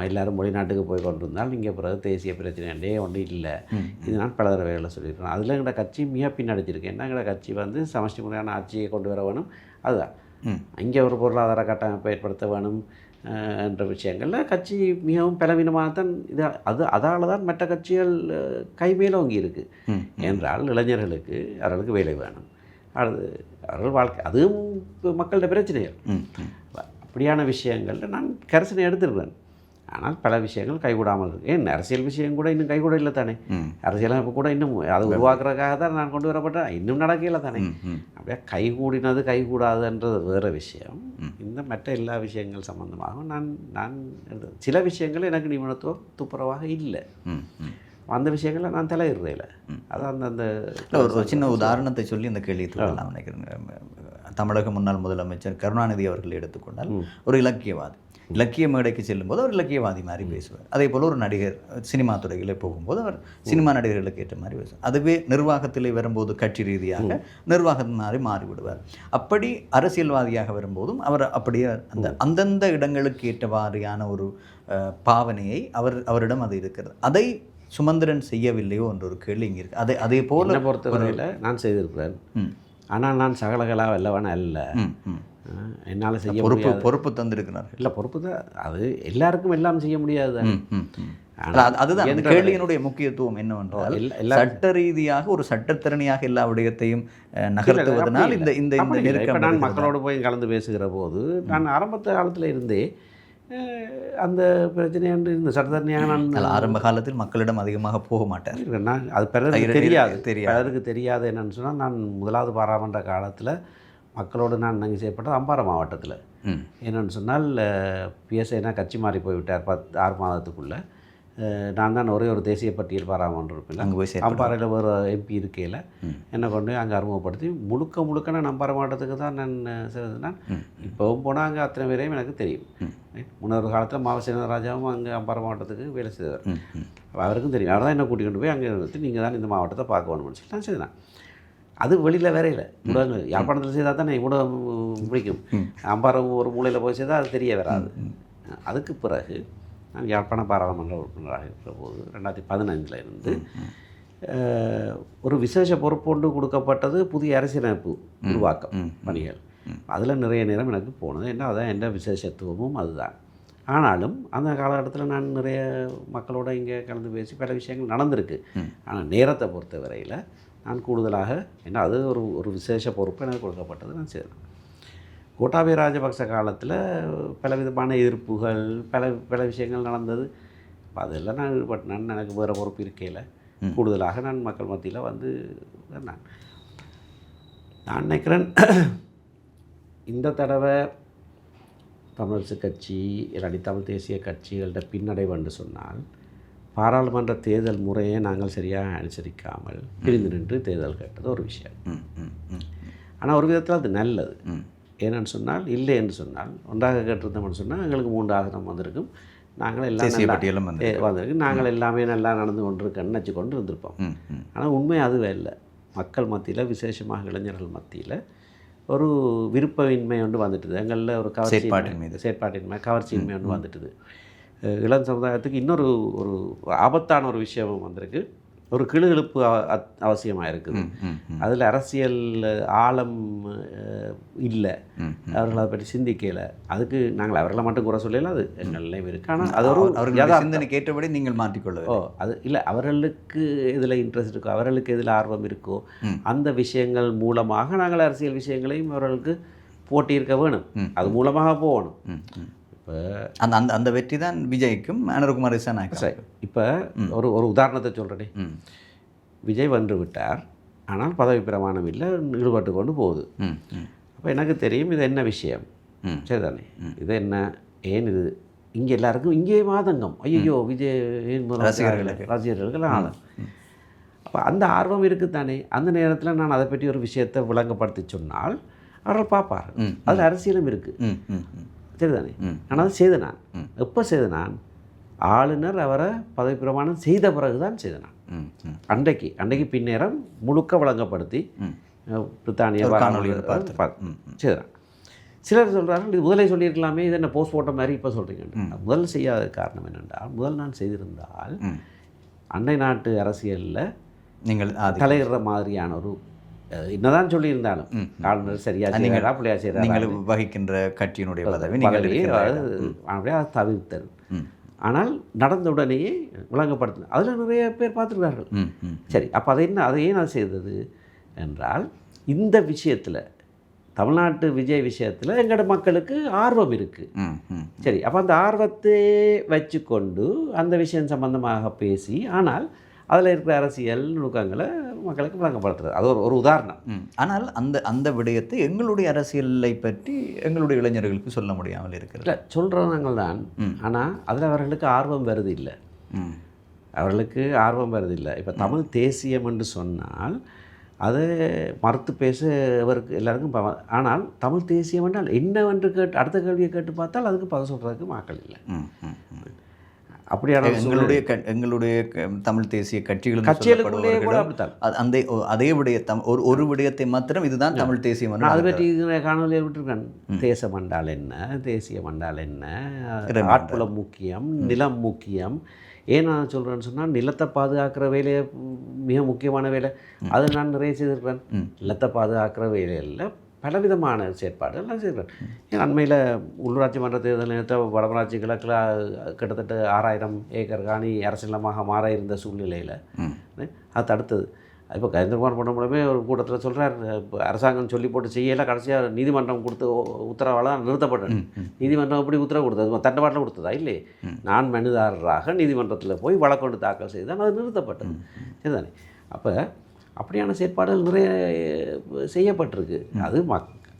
எல்லாரும் வெளிநாட்டுக்கு போய் கொண்டிருந்தால் இங்கே பிறகு தேசிய பிரச்சனையே ஒன்று இல்லை. இது நான் பல தடவைகளை சொல்லியிருக்கேன். அதில் எங்களோட கட்சி மிக பின்னடிச்சிருக்கேன். ஏன்னா எங்களோட கட்சி சமஷ்டி முறையான ஆட்சியை கொண்டு வர வேணும். அதுதான் இங்கே ஒரு பொருளாதார கட்டமைப்பை ஏற்படுத்த வேணும் என்ற விஷயங்களில் கட்சி மிகவும் பலவீனமாகத்தான் இது. அதால் தான் மற்ற கட்சிகள் கைமேலோங்கி இருக்குது. என்றால் இளைஞர்களுக்கு அவர்களுக்கு வேலை வேணும், அவர்கள் வாழ்க்கை, அதுவும் மக்களோட பிரச்சனைகள். அப்படியான விஷயங்களில் நான் கரிசனை எடுத்துருவேன். ஆனால் பல விஷயங்கள் கைகூடாமல் இருக்கு. ஏன் அரசியல் விஷயம் கூட இன்னும் கைகூட இல்லை தானே. அரசியலமைப்பு கூட இன்னும் அதை உருவாக்குறதுக்காக தான் நான் கொண்டு வரப்பட்டேன், இன்னும் நடக்கல தானே. அப்படியே கைகூடினது கைகூடாதுன்றது வேறு விஷயம். இந்த மற்ற எல்லா விஷயங்கள் சம்பந்தமாக நான் சில விஷயங்கள் எனக்கு நிபுணத்துவம் துப்புரவாக இல்லை. அந்த விஷயங்களில் நான் தலையிடுறதில்லை. அதான் அந்த ஒரு சின்ன உதாரணத்தை சொல்லி அந்த கேள்வி நான் நினைக்கிறேன். தமிழக முன்னாள் முதலமைச்சர் கருணாநிதி அவர்கள் எடுத்துக்கொண்டால் ஒரு இலக்கியவாதி, இலக்கிய மேடைக்கு செல்லும்போது அவர் இலக்கியவாதி மாதிரி பேசுவார். அதே போல் ஒரு நடிகர் சினிமா துறையில் போகும்போது அவர் சினிமா நடிகர்களுக்கு ஏற்ற மாதிரி பேசுவார். அதுவே நிர்வாகத்தில் வரும்போது கட்சி ரீதியாக நிர்வாகம் மாதிரி மாறிவிடுவார். அப்படி அரசியல்வாதியாக வரும்போதும் அவர் அப்படியே அந்தந்த இடங்களுக்கு ஏற்ற வாரியான ஒரு பாவனையை அவரிடம் அது இருக்கிறது. அதை சுமந்திரன் செய்யவில்லையோ என்ற ஒரு கேள்வி இங்கே இருக்குது. அதே போல் பொறுத்தவரையில் நான் செய்திருக்கிறேன். ஆனால் நான் சகலகலா வல்லவன் அல்ல. என்னால் செய்ய பொறுப்பு தந்திருக்கிறார். இல்லை, பொறுப்பு தான். அது எல்லாருக்கும் எல்லாம் செய்ய முடியாது. அதுதான் இந்த கேள்வியினுடைய முக்கியத்துவம் என்னவென்றால் சட்ட ரீதியாக ஒரு சட்டத்திறனியாக எல்லா விடயத்தையும் நகர்த்துவதனால் இந்த நெருக்கம். நான் மக்களோடு போய் கலந்து பேசுகிற போது நான் ஆரம்பத்த காலத்தில் இருந்தே அந்த பிரச்சனையாண்டு இந்த சட்டத்தரணியாக நான் ஆரம்ப காலத்தில் மக்களிடம் அதிகமாக போக மாட்டேன். நான் அது பிறருக்கு தெரியாது என்னன்னு சொன்னால், நான் முதலாவது பாராளுமன்ற காலத்தில் மக்களோடு நான் இணங்கி செய்யப்பட்டது அம்பாறை மாவட்டத்தில். என்னென்னு சொன்னால் பிஎஸ்ஐனா கட்சி மாறி போய்விட்டார் 6 மாதத்துக்குள்ளே. நான் தான் ஒரே ஒரு தேசிய பட்டியல் பாராளுமன்ற உறுப்பினர். அங்கே போய் அம்பாறையில் ஒரு எம்பி இருக்கையில் என்னை கொண்டு அங்கே அறிமுகப்படுத்தி முழுக்க நான் அம்பாறை மாவட்டத்துக்கு தான் நான் இப்போவும் போனால் அங்கே அத்தனை பேரையும் எனக்கு தெரியும். முன்னொரு காலத்தில் மாவசேனராஜாவும் அங்கே அம்பாறை மாவட்டத்துக்கு வேலை செய்தவர். அவருக்கும் தெரியும். அவர் தான் என்னை கூட்டிக் கொண்டு போய் அங்கே நிறுத்தி நீங்கள் தான் இந்த மாவட்டத்தை பார்க்க வேணும்னு சொல்லி நான் செய்தேன். அது வெளியில் வேற இல்லை. ஊடகங்கள் யாழ்ப்பாணத்தில் செய்தால் தானே ஊடகம் பிடிக்கும். அம்பாரம் ஒரு மூலையில் போய் செய்தால் அது தெரிய வராது. அதுக்கு பிறகு நான் யாழ்ப்பாண பாராளுமன்ற உறுப்பினராக இருக்கிற போது 2015 இருந்து ஒரு விசேஷ பொறுப்பொன்று கொடுக்கப்பட்டது புதிய அரசியலமைப்பு உருவாக்கம் பணிகள். அதில் நிறைய நேரம் எனக்கு போனது. ஏன்னா அதான் என்ன விசேஷத்துவமும் அதுதான். ஆனாலும் அந்த காலகட்டத்தில் நான் நிறைய மக்களோட இங்கே கலந்து பேசி பல விஷயங்கள் நடந்திருக்கு. ஆனால் நேரத்தை பொறுத்த வரையில் நான் கூடுதலாக என்ன அது ஒரு விசேஷ பொறுப்பு எனக்கு கொடுக்கப்பட்டது. நான் செய்தேன். கோட்டாபய ராஜபக்ச காலத்தில் பலவிதமான எதிர்ப்புகள் பல விஷயங்கள் நடந்தது. அதெல்லாம் நான் ஈடுபட்டேன். எனக்கு வேறு பொறுப்பு இருக்கையில் கூடுதலாக நான் மக்கள் மத்தியில் வந்து நான் நினைக்கிறேன் இந்த தடவை தமிழரசு கட்சி இல்லாட்டி தமிழ் தேசிய கட்சிகளோட பின்னடைவு என்று சொன்னால் பாராளுமன்ற தேர்தல் முறையை நாங்கள் சரியாக அனுசரிக்காமல் பிரிந்து நின்று தேர்தல் கேட்டது ஒரு விஷயம். ஆனால் ஒரு விதத்தில் அது நல்லது. ஏன்னு சொன்னால் இல்லை என்று சொன்னால் ஒன்றாக கேட்டிருந்தோம்னு சொன்னால் எங்களுக்கு 3 ஆசனம் வந்திருக்கும். நாங்கள் எல்லாம் வந்திருக்கு. நாங்கள் எல்லாமே நல்லா நடந்து கொண்டிருக்கோன்னு நினச்சி கொண்டு இருந்திருப்போம். ஆனால் உண்மை அதுவே இல்லை. மக்கள் மத்தியில் விசேஷமாக இளைஞர்கள் மத்தியில் ஒரு விருப்பமின்மை ஒன்று வந்துட்டுது. எங்களில் ஒரு செயற்பாட்டின்மை கவர்ச்சியின்மை ஒன்று வந்துட்டுது. இளம் சமுதாயத்துக்கு இன்னொரு ஒரு ஆபத்தான ஒரு விஷயமும் வந்திருக்கு. ஒரு கிளுகிழுப்பு அவசியமாக இருக்குது. அதில் அரசியல் ஆழம் இல்லை. அவர்கள் அதை பற்றி சிந்திக்கலை. அதுக்கு நாங்கள் அவர்களை மட்டும் குறை சொல்லல, அது எங்கள்லையும் இருக்குது. ஆனால் அது ஒரு சிந்தனை கேட்டபடி நீங்கள் மாற்றிக்கொள்ள அது இல்லை. அவர்களுக்கு எதில் இன்ட்ரெஸ்ட் இருக்கோ, அவர்களுக்கு எதில் ஆர்வம் இருக்கோ, அந்த விஷயங்கள் மூலமாக நாங்கள் அரசியல் விஷயங்களையும் அவர்களுக்கு போட்டியிருக்க வேணும். அது மூலமாக போகணும். இப்போ அந்த அந்த அந்த வெற்றி தான் விஜய்க்கும் அனுரகுமார் திசாநாயக்க. இப்போ ஒரு உதாரணத்தை சொல்கிறேனே. விஜய் வென்று விட்டார், ஆனால் பதவி பிரமாணம் இல்லை, ஈடுபட்டு கொண்டு போகுது. அப்போ எனக்கு தெரியும் இது என்ன விஷயம், சரிதானே? இது என்ன, ஏன் இது இங்கே எல்லாருக்கும் இங்கே மாதங்கம், ஐயோ விஜய் ரசிகர்களுக்கு ஆதம். அப்போ அந்த ஆர்வம் இருக்குது தானே. அந்த நேரத்தில் நான் அதை பற்றி ஒரு விஷயத்தை விளங்கப்படுத்தி சொன்னால் அவர்கள் பார்ப்பார். அதில் அரசியலும் இருக்குது, சரிதானே? ஆனால் அது செய்த நான் எப்போ செய்த நான் ஆளுநர் அவரை பதவி பிரமாணம் செய்த பிறகு தான் செய்த நான். அன்றைக்கு பின்னேரம் முழுக்க வழங்கப்படுத்தி பிரித்தானிய செய்தான். சிலர் சொல்கிறார்கள் இது முதலே சொல்லியிருக்கலாமே, இது என்ன போஸ்ட் போட்ட மாதிரி இப்போ சொல்கிறீங்க. முதல் செய்யாத காரணம் என்னென்றால், முதல் நான் செய்திருந்தால் அண்டை நாட்டு அரசியலில் நீங்கள் தலையிடுற மாதிரியான ஒரு என்னதான் சொல்லியிருந்தாலும் ஆளுநர் சரியா செய்யறா பிள்ளையா செய்யறா நீங்கள் வகிக்கின்ற கட்சியினுடைய பதவி அப்படியே அதை தவிர்த்தல். ஆனால் நடந்த உடனேயே விளங்கப்படுத்தின அதில் நிறைய பேர் பார்த்துருக்கார்கள். சரி, அப்போ அதை ஏன் அது செய்தது என்றால், இந்த விஷயத்தில் தமிழ்நாட்டு விஜய் விஷயத்தில் எங்களோட மக்களுக்கு ஆர்வம் இருக்குது. சரி, அப்போ அந்த ஆர்வத்தை வச்சுக்கொண்டு அந்த விஷயம் சம்பந்தமாக பேசி, ஆனால் அதில் இருக்கிற அரசியல் நுணுக்கங்களை மக்களுக்கு வழங்கப்படுத்துறது அது ஒரு உதாரணம். ஆனால் அந்த விடயத்தை எங்களுடைய அரசியலை பற்றி எங்களுடைய இளைஞர்களுக்கு சொல்ல முடியாமல் இருக்கிறது. இல்லை, சொல்கிறோம் நாங்கள் தான். ஆனால் அதில் அவர்களுக்கு ஆர்வம் வருது இல்லை. இப்போ தமிழ் தேசியம் என்று சொன்னால் அதை மறுத்து பேச அவருக்கு எல்லாருக்கும். ஆனால் தமிழ் தேசியம் என்றால் என்னவென்று அடுத்த கேள்வியை கேட்டு பார்த்தால் அதுக்கு பதில் சொல்கிறதுக்கு மக்கள் இல்லை. அப்படியான எங்களுடைய தமிழ் தேசிய கட்சிகளுக்குள்ளே கூட அப்படித்தான். அதே விடயத்தம் ஒரு விடயத்தை மாத்திரம் இதுதான் தமிழ் தேசியம். அதை பற்றி காணொலியில் விட்டுருக்கேன். தேசம் என்றால் என்ன, தேசியம் என்றால் என்ன, ஆட்புலம் முக்கியம், நிலம் முக்கியம். ஏன் நான் சொல்கிறேன்னு சொன்னால், நிலத்தை பாதுகாக்கிற வேலையை மிக முக்கியமான வேலை அது நான் நிறைய செய்திருக்கிறேன். நிலத்தை பாதுகாக்கிற வேலையில் பலவிதமான செயற்பாடுகள் நான் செய்கிறேன். ஏன் அண்மையில் உள்ளூராட்சி மன்ற தேர்தல் நேரத்தில் வடமராட்சி கிழக்கில் கிட்டத்தட்ட 6000 ஏக்கர் காணி அரசியலமாக மாற இருந்த சூழ்நிலையில் அது தடுத்தது. இப்போ கஜேந்திரகுமார் பண்ண மூலமே ஒரு கூட்டத்தில் சொல்கிறார், அரசாங்கம் சொல்லி போட்டு செய்யலை, கடைசியாக நீதிமன்றம் கொடுத்து உத்தரவால் நிறுத்தப்பட்டேன். நீதிமன்றம் எப்படி உத்தரவு கொடுத்தது? தண்டவாட்டில் கொடுத்ததா? இல்லை, நான் மனுதாரராக நீதிமன்றத்தில் போய் வழக்கொண்டு தாக்கல் செய்தான், அது நிறுத்தப்பட்டது, சரிதானே? அப்போ அப்படியான செயற்பாடுகள் நிறைய செய்யப்பட்டிருக்கு.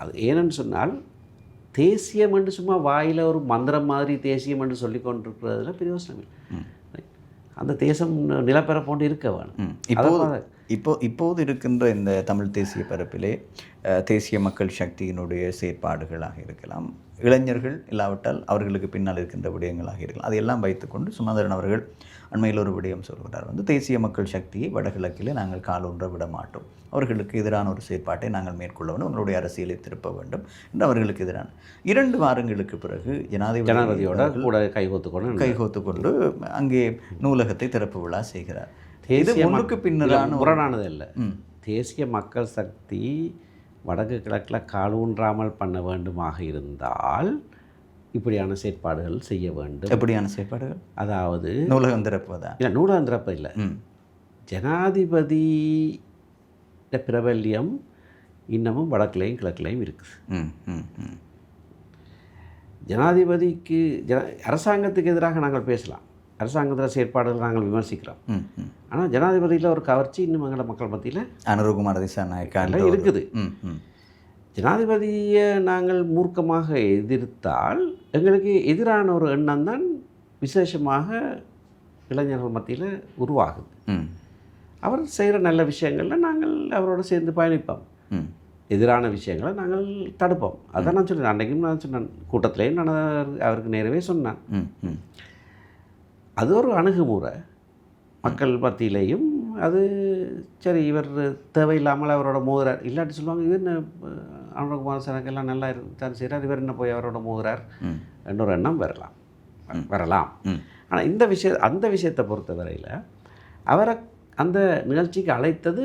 அது ஏனென்னு சொன்னால், தேசியம் என்று சும்மா வாயில் ஒரு மந்திரம் மாதிரி தேசியம் என்று சொல்லி கொண்டிருக்கிறதுல பிரயோசனம் இல்லை. அந்த தேசம் நிலப்பரப்போண்டு இருக்க வேணும். இப்போது இருக்கின்ற இந்த தமிழ் தேசிய பரப்பிலே தேசிய மக்கள் சக்தியினுடைய செயற்பாடுகளாக இருக்கலாம், இளைஞர்கள் இல்லாவிட்டால் அவர்களுக்கு பின்னால் இருக்கின்ற விடயங்களாக இருக்கலாம். அதையெல்லாம் வைத்துக்கொண்டு சுமந்திரன் அவர்கள் அண்மையில் ஒரு விடயம் சொல்கிறார். தேசிய மக்கள் சக்தியை வடகிழக்கில் நாங்கள் காலூன்ற விட மாட்டோம், அவர்களுக்கு எதிரான ஒரு செயற்பாட்டை நாங்கள் மேற்கொள்ள வேண்டும், அவர்களுடைய அரசியலை திருப்ப வேண்டும் என்று அவர்களுக்கு எதிரான 2 வாரங்களுக்கு பிறகு ஜனாதிபதியோட கூட கைகோத்து கொண்டு அங்கே நூலகத்தை திறப்பு விழா செய்கிறார். இது முன்னுக்கு பின்னரான முரணானது இல்லை. தேசிய மக்கள் சக்தி வடக்கு கிழக்கில் காலூன்றாமல் பண்ண வேண்டுமாக இருந்தால் இப்படியான செயற்பாடுகள் செய்ய வேண்டும். எப்படியான செயற்பாடுகள்? அதாவது நூலகம் திறப்பதா? இல்லை, நூலகம் திறப்பது இல்லை. ஜனாதிபதி பிரபல்யம் இன்னமும் வடக்குலையும் கிழக்குலையும் இருக்குது. ஜனாதிபதிக்கு அரசாங்கத்துக்கு எதிராக நாங்கள் பேசலாம், அரசாங்கத்தில் செயற்பாடுகள் நாங்கள் விமர்சிக்கிறோம். ஆனால் ஜனாதிபதியில் ஒரு கவர்ச்சி இன்னும் எங்களை மக்கள் மத்தியில் அனுரகுமார் திசாநாயக்கா இருக்குது. ஜனாதிபதியை நாங்கள் மூர்க்கமாக எதிர்த்தால் எங்களுக்கு எதிரான ஒரு எண்ணம் தான் விசேஷமாக இளைஞர்கள் மத்தியில் உருவாகுது. அவர் செய்கிற நல்ல விஷயங்களில் நாங்கள் அவரோடு சேர்ந்து பயணிப்போம், எதிரான விஷயங்களை நாங்கள் தடுப்போம். அதான் நான் சொன்னேன், அன்றைக்கும் நான் சொன்னேன், கூட்டத்திலேயும் நான் அவருக்கு நேரவே சொன்னேன். அது ஒரு அணுகுமுறை மக்கள் மத்தியிலேயும். அது சரி, இவர் தேவையில்லாமல் அவரோட மோதுறார், இல்லாட்டி சொல்லுவாங்க இவர் அனுரகுமார் சனக்கெல்லாம் நல்லா தான் செய்கிறார், இவர் என்ன போய் அவரோட மோதுறார் என்ற ஒரு எண்ணம் வரலாம். ஆனால் அந்த விஷயத்தை பொறுத்த வரையில் அவரை அந்த நிகழ்ச்சிக்கு அழைத்தது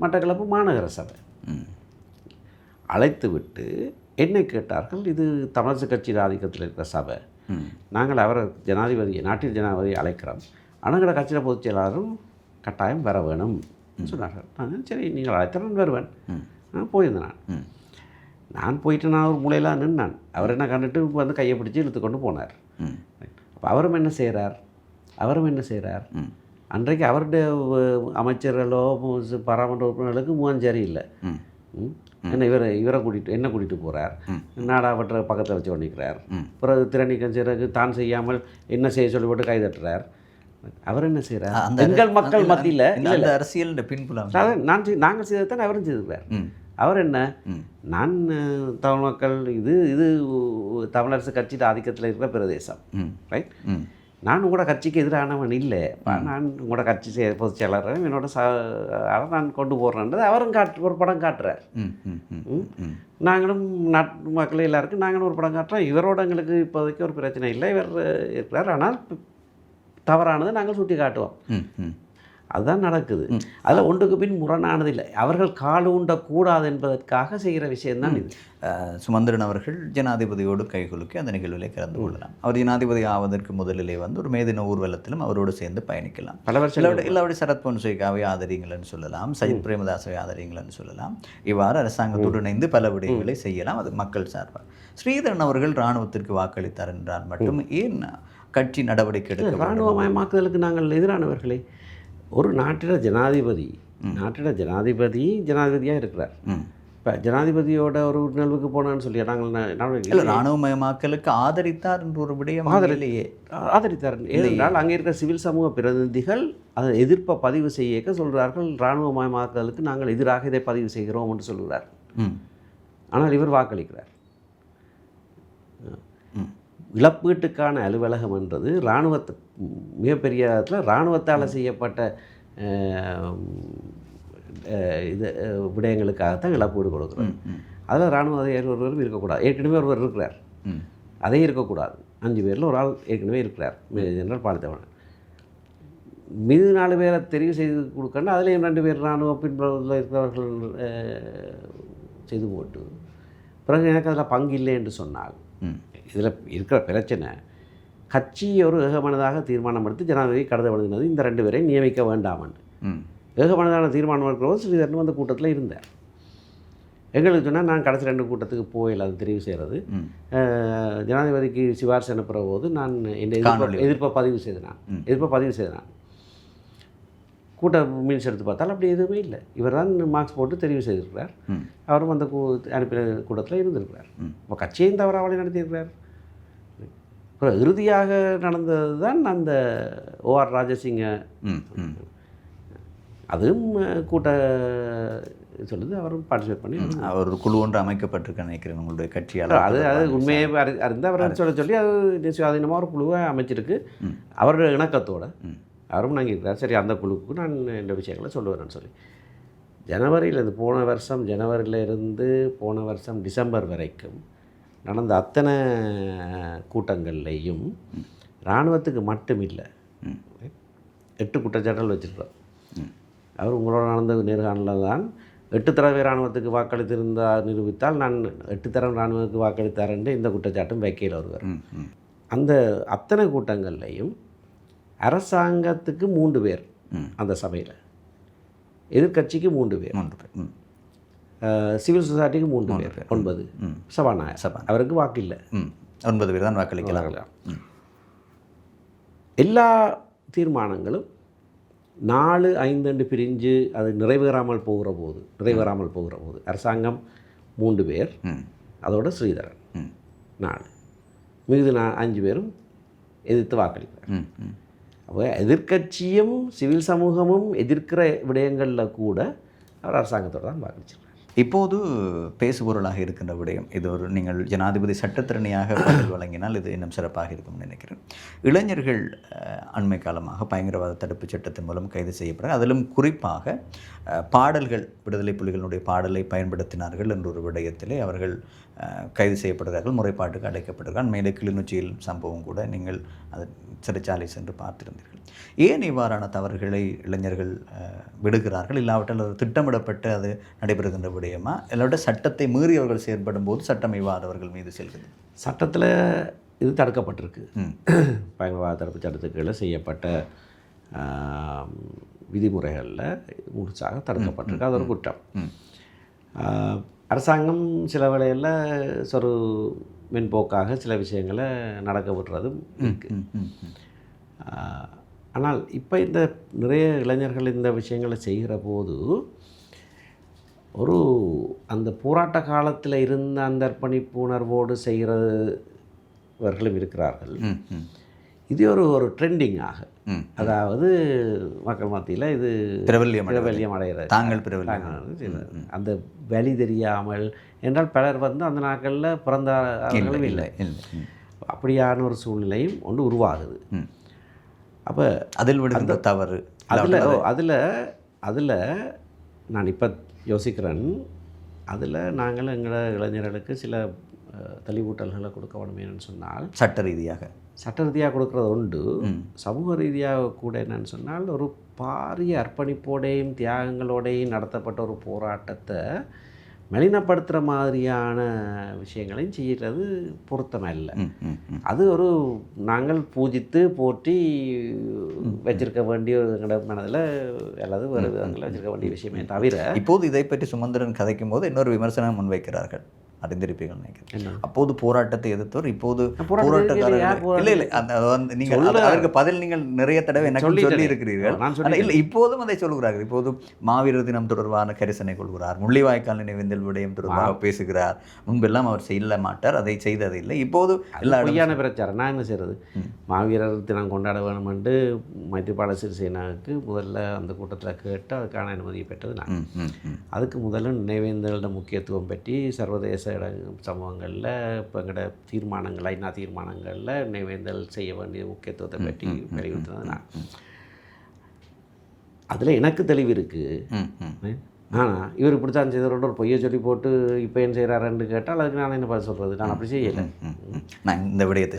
மட்டக்களப்பு மாநகர சபை. அழைத்து விட்டு என்னை கேட்டார்கள், இது தமிழரசு கட்சியில் ஆதிக்கத்தில் இருக்கிற சபை, நாங்கள் அவரை நாட்டின் ஜனாதிபதியை அழைக்கிறோம், அணுகட கட்சியில் பொதுச் செயலாளரும் கட்டாயம் வர வேணும் சொன்னார்கள். நான் சரி நீங்கள் அழைத்த நான் வருவேன். நான் போயிருந்தேன். நான் போயிட்டு நான் ஒரு மூலையில் நின்னான். அவர் என்ன கண்டுட்டு வந்து கையை பிடிச்சி இழுத்து கொண்டு போனார். அப்போ அவரும் என்ன செய்கிறார், அன்றைக்கு அவருடைய அமைச்சர்களோ பாராளுமன்ற உறுப்பினர்களுக்கு முகம் சரியில்லை. என்ன இவரை கூட்டிகிட்டு போகிறார், நாடாவற்ற பக்கத்தில் வச்சு நிற்கிறார். பிறகு திறநீக்கம் செய்கிறதுக்கு தான் செய்யாமல் என்ன செய்ய சொல்லிவிட்டு கை தட்டுறார். அவர் என்ன செய்கிறார், எங்கள் மக்கள் மத்தியில் அரசியல் பின்புலம் நாங்கள் செய்ததான் அவரும் செய்திருக்கிறார். அவர் என்ன, நான் தமிழ் மக்கள் இது தமிழரசு கட்சியில் ஆதிக்கத்தில் இருக்கிற பிரதேசம், ரைட், நான் உங்களோட கட்சிக்கு எதிரானவன் இல்லை, நான் உங்களோட கட்சி பொதுச் செயலாளர் என்னோட நான் கொண்டு போடுறேன்றது அவரும் ஒரு படம் காட்டுறார். நாங்களும் நாட்டு மக்கள் எல்லாருக்கும் நாங்களும் ஒரு படம் காட்டுறோம். இவரோட எங்களுக்கு இப்போதைக்கு ஒரு பிரச்சனை இல்லை, இவர் இருக்கிறார், ஆனால் தவறானது நாங்கள் சுட்டி காட்டுவோம். அதுதான் நடக்குது. அதில் ஒன்றுக்கு பின் முரணானது இல்லை. அவர்கள் காலூண்டக்கூடாது என்பதற்காக செய்கிற விஷயம்தான் இது. சுமந்திரன் அவர்கள் ஜனாதிபதியோடு கைகுலுக்கி அந்த நிகழ்விலே கலந்து கொள்ளலாம். அவர் ஜனாதிபதி ஆவதற்கு முதலிலே ஒரு மேதின ஊர்வலத்திலும் அவரோடு சேர்ந்து பயணிக்கலாம். பல வருஷம் இல்லாவிட சரத் பொன்சேகாவை ஆதரிங்கள்னு சொல்லலாம், சஜித் பிரேமதாசவை ஆதரிங்கள்னு சொல்லலாம். இவ்வாறு அரசாங்கத்தோடு இணைந்து பல விடயங்களை செய்யலாம், அது மக்கள் சார்பாக. ஸ்ரீதரன் அவர்கள் இராணுவத்திற்கு வாக்களித்தார் என்றால் மட்டும் ஏன் கட்சி நடவடிக்கை எடுக்க? இராணுவமயமாக்குதலுக்கு நாங்கள் எதிரானவர்களே. ஒரு நாட்டிட ஜனாதிபதியாக இருக்கிறார். இப்போ ஜனாதிபதியோட ஒரு நிகழ்வுக்கு போனான்னு சொல்லி நாங்கள் இராணுவமயமாக்கலுக்கு ஆதரித்தார் என்று ஒரு விடயம் ஆதரித்தார். ஏனென்றால் அங்கே இருக்கிற சிவில் சமூக பிரதிநிதிகள் அதை எதிர்ப்பை பதிவு செய்ய சொல்கிறார்கள். இராணுவமயமாக்கலுக்கு நாங்கள் எதிராக இதை பதிவு செய்கிறோம் என்று சொல்கிறார். ஆனால் இவர் வாக்களிக்கிறார். இழப்பீட்டுக்கான அலுவலகம் என்றது இராணுவத்தை மிகப்பெரிய இடத்துல இராணுவத்தால் செய்யப்பட்ட விடயங்களுக்காகத்தான் இழப்பீடு கொடுக்குறோம். அதில் இராணுவ அதிகாரி ஒருவரும் இருக்கக்கூடாது. ஏற்கனவே ஒருவர் இருக்கிறார், அதே இருக்கக்கூடாது. 5 பேரில் ஒரு ஆள் ஏற்கனவே இருக்கிறார், ஜெனரல் பாலித்தவன். மீது 4 பேரை தெரிவு செய்து கொடுக்கணும். அதுலேயும் 2 பேர் இராணுவ பின்புலத்தில் இருக்கிறவர்கள் செய்து போட்டு பிறகு எனக்கு அதில் பங்கு இல்லை என்று சொன்னால், இதில் இருக்கிற பிரச்சனை கட்சி ஒரு ஏகமனதாக தீர்மானம் எடுத்து ஜனாதிபதி கடிதம் எழுதினது இந்த 2 பேரையும் நியமிக்க வேண்டாமன்னு. ஏகமனதான தீர்மானம் எடுக்கிறபோது ஸ்ரீதரன் அந்த கூட்டத்தில் இருந்தார். எங்களுக்கு சொன்னால் நான் கடைசி 2 கூட்டத்துக்கு போயில அது தெரிவு செய்கிறது. ஜனாதிபதிக்கு சிபாரிசு அனுப்புகிற போது நான் என் எதிர்ப்பை பதிவு செய்தேன். கூட்ட மீன்ஸ் எடுத்து பார்த்தால் அப்படி எதுவுமே இல்லை. இவர் தான் மார்க்ஸ் போட்டு தெரிவு செய்திருக்கிறார். அவரும் அந்த அனுப்பின கூட்டத்தில் இருந்திருக்கிறார். இப்போ கட்சியையும் தவறாக வழி நடத்தியிருக்கிறார். அப்புறம் இறுதியாக நடந்தது தான் அந்த OR ராஜசிங்க. அதுவும் கூட்ட சொல்லுது, அவரும் பார்ட்டிசிபேட் பண்ணி ஒரு குழு ஒன்று அமைக்கப்பட்டிருக்க நினைக்கிறேன் உங்களுடைய கட்சியால். அது உண்மையை அறிந்து அவர் சொல்லி அது சுயாதீனமாக ஒரு குழுவை அமைச்சிருக்கு அவருடைய இணக்கத்தோடு. அவரும் நாங்கள் இருக்கிறார், சரி அந்த குழுவுக்கு நான் இந்த விஷயங்களை சொல்லுவேன்னு சொல்லி ஜனவரியிலேருந்து போன வருஷம் ஜனவரியிலேருந்து போன வருஷம் டிசம்பர் வரைக்கும் நடந்த அத்தனை கூட்டங்கள்லேயும் இராணுவத்துக்கு மட்டும் இல்லை 8 குற்றச்சாட்டுகள் வச்சுருக்கிறோம். அவர் உங்களோட நடந்த நேர்காணலில் தான் 8 தடவை இராணுவத்துக்கு வாக்களித்திருந்தால் நிரூபித்தால் நான் 8 தடவை இராணுவத்துக்கு வாக்களித்தார் என்று இந்த குற்றச்சாட்டும் வைக்கையில் வருவார். அந்த அத்தனை கூட்டங்கள்லையும் அரசாங்கத்துக்கு 3 பேர் அந்த சபையில், எதிர்கட்சிக்கு 3 பேர், சிவில் சொசைட்டிக்கு 3 பேர், 9 சபாநாயகர். அவருக்கு வாக்கு இல்லை, 9 பேர் தான் வாக்களிக்கலாம். எல்லா தீர்மானங்களும் 4-5 பிரிஞ்சு அது நிறைவேறாமல் போகிற போது அரசாங்கம் 3 பேர், அதோட ஸ்ரீதரன் 4, மீது 5 பேரும் எதிர்த்து வாக்களிப்பார். அப்போ எதிர்கட்சியும் சிவில் சமூகமும் எதிர்க்கிற விடயங்களில் கூட அவர் அரசாங்கத்தோடு தான் வாக்களிச்சிருக்கார். இப்போது பேசுபொருளாக இருக்கின்ற விடயம் இது, ஒரு நீங்கள் ஜனாதிபதி சட்டத்திறனியாக பதில் வழங்கினால் இது இன்னும் சிறப்பாக இருக்கும்னு நினைக்கிறேன். இளைஞர்கள் அண்மை காலமாக பயங்கரவாத தடுப்பு சட்டத்தின் மூலம் கைது செய்யப்படுறாங்க. அதிலும் குறிப்பாக பாடல்கள், விடுதலை புலிகளுடைய பாடலை பயன்படுத்தினார்கள் என்ற ஒரு விடயத்திலே அவர்கள் கைது செய்யப்படுகிறார்கள், முறைப்பாட்டுக்கு அடைக்கப்படுகிறார்கள். மேலே கிளிநொச்சியில் சம்பவம் கூட நீங்கள் அது சிறைச்சாலை சென்று பார்த்திருந்தீர்கள். ஏன் இவ்வாறான தவறுகளை இளைஞர்கள் விடுகிறார்கள்? இல்லாவிட்டால் அது திட்டமிடப்பட்டு அது நடைபெறுகின்ற விடயமா, இல்லாவிட்ட சட்டத்தை மீறி அவர்கள் செயற்படும் போது சட்டம் இவ்வாறு அவர்கள் மீது செல்கிறது? சட்டத்தில் இது தடுக்கப்பட்டிருக்கு. பயங்கரவாத தடுப்பு சட்டத்துக்குள்ள செய்யப்பட்ட விதிமுறைகளில் முழுசாக தடுக்கப்பட்டிருக்கு. அது ஒரு குற்றம். அரசாங்கம் சில வேளையில் ஒரு மென்போக்காக சில விஷயங்களை நடக்க விடுறதும் இருக்குது. ஆனால் இப்போ இந்த நிறைய இளைஞர்கள் இந்த விஷயங்களை செய்கிற போது ஒரு அந்த போராட்ட காலத்தில் இருந்த அந்த அர்ப்பணிப்பு உணர்வோடு செய்கிறவர்களும் இருக்கிறார்கள். இது ஒரு ட்ரெண்டிங்காக, அதாவது மக்கள் மத்தியில் இது பிரபல்யம் அடைகிறது. தாங்கள் பிரபல்யம் அந்த வழி தெரியாமல் என்றால் பலர் அந்த நாட்களில் பிறந்தவர்களும் இல்லை. அப்படியான ஒரு சூழ்நிலையும் ஒன்று உருவாகுது. அப்போ அதில் விடுகின்ற தவறு அதில் நான் இப்போ யோசிக்கிறேன், அதில் நாங்கள் எங்களோட இளைஞர்களுக்கு சில தெளிவூட்டல்களை கொடுக்க வேணுமேனு சொன்னால் சட்ட ரீதியாக கொடுக்குறது உண்டு. சமூக ரீதியாக கூட என்னன்னு சொன்னால் ஒரு பாரிய அர்ப்பணிப்போடையும் தியாகங்களோடையும் நடத்தப்பட்ட ஒரு போராட்டத்தை மெலினப்படுத்துகிற மாதிரியான விஷயங்களையும் செய்கிறது பொருத்தமல்ல. அது ஒரு நாங்கள் பூஜித்து போற்றி வச்சிருக்க வேண்டிய எங்களோட மனதில் அல்லது வேறு விதங்களில் வச்சிருக்க வேண்டிய விஷயமே தவிர, இப்போது இதை பற்றி சுமந்திரன் கதைக்கும் போது இன்னொரு விமர்சனம் முன்வைக்கிறார்கள், அறிந்திருப்பீர்கள் நினைக்கிறேன். அப்போது போராட்டத்தை எதிர்த்தவர் இப்போது போராட்டக்காரர்கள் இல்லை அந்த நீங்கள் அதற்கு பதில் நீங்கள் நிறைய தடவை எனக்கு சொல்லி இருக்கிறீர்கள். இல்லை, இப்போதும் அதை சொல்கிறார்கள். இப்போது மாவீரர் தினம் தொடர்பான கரிசனை கொள்கிறார், முள்ளிவாய்க்கால் நினைவேந்தல் விடயம் தொடர்பாக பேசுகிறார். முன்பெல்லாம் அவர் செய்ய மாட்டார், அதை செய்ததில்லை. இப்போது எல்லா பொய்யான பிரச்சாரம். நான் என்ன செய்கிறது? மாவீரர் தினம் கொண்டாட வேணும் என்று மைத்ரிபால சிறிசேனாவுக்கு முதல்ல அந்த கூட்டத்தில் கேட்டு அதுக்கான அனுமதியை பெற்றது நான். அதுக்கு முதல்ல நினைவேந்தலோட முக்கியத்துவம் பற்றி சர்வதேச சமூகங்களில் இப்போ எங்களோட தீர்மானங்கள், ஐநா தீர்மானங்களில் நினைவேந்தல் செய்ய வேண்டிய முக்கியத்துவத்தை பற்றி வலியுறுத்தினது நான். அதில் எனக்கு தெளிவு இருக்குது. ஆனால் இவர் இப்படி தான் செய்தவரோட ஒரு பொய்யை சொல்லி போட்டு இப்போ என்ன செய்கிறாருன்னு கேட்டால் அதுக்கு நான் என்ன பதில் சொல்கிறது? நான் அப்படி செய்யலை. நான் இந்த விடயத்தை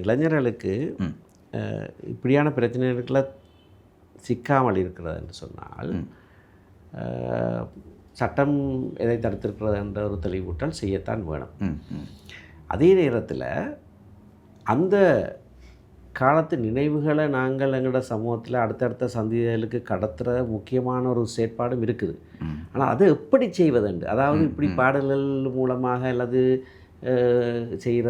இளைஞர்களுக்கு இப்படியான பிரச்சனைகளை சிக்காமல் இருக்கிறது என்று சொன்னால் சட்டம் எதை தடுத்திருக்கிறது என்ற ஒரு தெளிவூட்டல் செய்யத்தான் வேணும். அதே நேரத்தில் அந்த காலத்து நினைவுகளை நாங்கள் எங்களோட சமூகத்தில் அடுத்தடுத்த சந்ததிகளுக்கு கடத்துகிற முக்கியமான ஒரு செயற்பாடும் இருக்குது. ஆனால் அதை எப்படி செய்வதுண்டு, அதாவது இப்படி பாடல்கள் மூலமாக அல்லது செய்கிற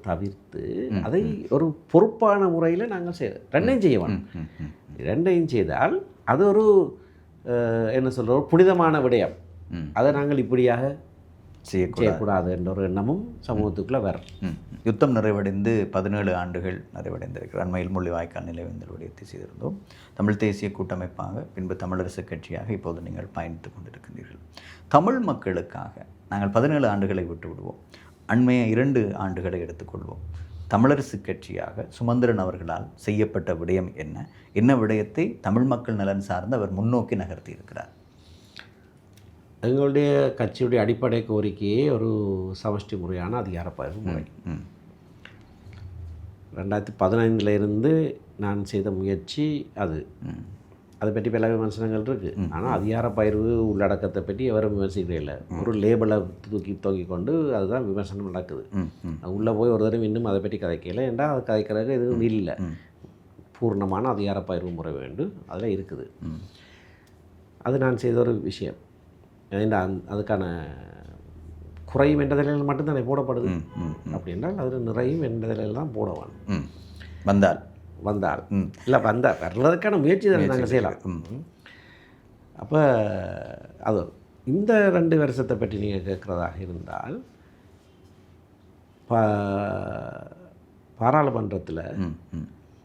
தவிர்த்து அதை ஒரு பொறுப்பான முறையில் நாங்கள் ரெண்டையும் செய்ய வேணும். ரெண்டையும் செய்தால் அது ஒரு என்ன சொல்கிற ஒரு புனிதமான விடயம். அதை நாங்கள் இப்படியாக செய்யக்கூடாது என்ற ஒரு எண்ணமும் சமூகத்துக்குள்ளே வரும். யுத்தம் நிறைவடைந்து 17 ஆண்டுகள் நிறைவடைந்திருக்கிற அண்மையில் முள்ளிவாய்க்கால் நினைவேந்தல் விடயத்தை செய்திருந்தோம். தமிழ் தேசிய கூட்டமைப்பாக, பின்பு தமிழரசு கட்சியாக இப்போது நீங்கள் பயணித்து கொண்டிருக்கின்றீர்கள். தமிழ் மக்களுக்காக நாங்கள் 17 ஆண்டுகளை விட்டு விடுவோம், அண்மைய 2 ஆண்டுகளை எடுத்துக்கொள்வோம். தமிழரசு கட்சியாக சுமந்திரன் அவர்களால் செய்யப்பட்ட விடயம் என்ன விடயத்தை தமிழ் மக்கள் நலன் சார்ந்து அவர் முன்னோக்கி நகர்த்தி இருக்கிறார்? எங்களுடைய கட்சியுடைய அடிப்படை கோரிக்கையே ஒரு சமஷ்டி முறையான அதிகார பகிர்வு முறை. 2015 இருந்து நான் செய்த முயற்சி அதை பற்றி பல விமர்சனங்கள் இருக்குது. ஆனால் அதிகார பகிர்வு உள்ளடக்கத்தை பற்றி எவரும் விமர்சிக்கிறே இல்லை. ஒரு லேபிளை தூக்கி கொண்டு அதுதான் விமர்சனம் நடக்குது. உள்ளே போய் ஒரு தடவை இன்னும் அதை பற்றி கதைக்கல, ஏன்டா அது கதைக்கிறதுக்கு எதுவும் இல்லை. பூர்ணமான அதிகார பகிர்வு முறை வேண்டும், அதில் இருக்குது. அது நான் செய்த ஒரு விஷயம். ஏன்னா அதுக்கான குறையும் என்ற நிலையில் மட்டும்தானே போடப்படுது. அப்படி என்றால் அதில் நிறையும் என்ற நிலையில் தான் போட வேணும். வந்தால் இல்லை வர்றதுக்கான முயற்சி தானே நாங்கள் செய்யலாம். அப்போ அது இந்த 2 வருஷத்தை பற்றி நீங்கள் கேட்குறதாக இருந்தால், பாராளுமன்றத்தில்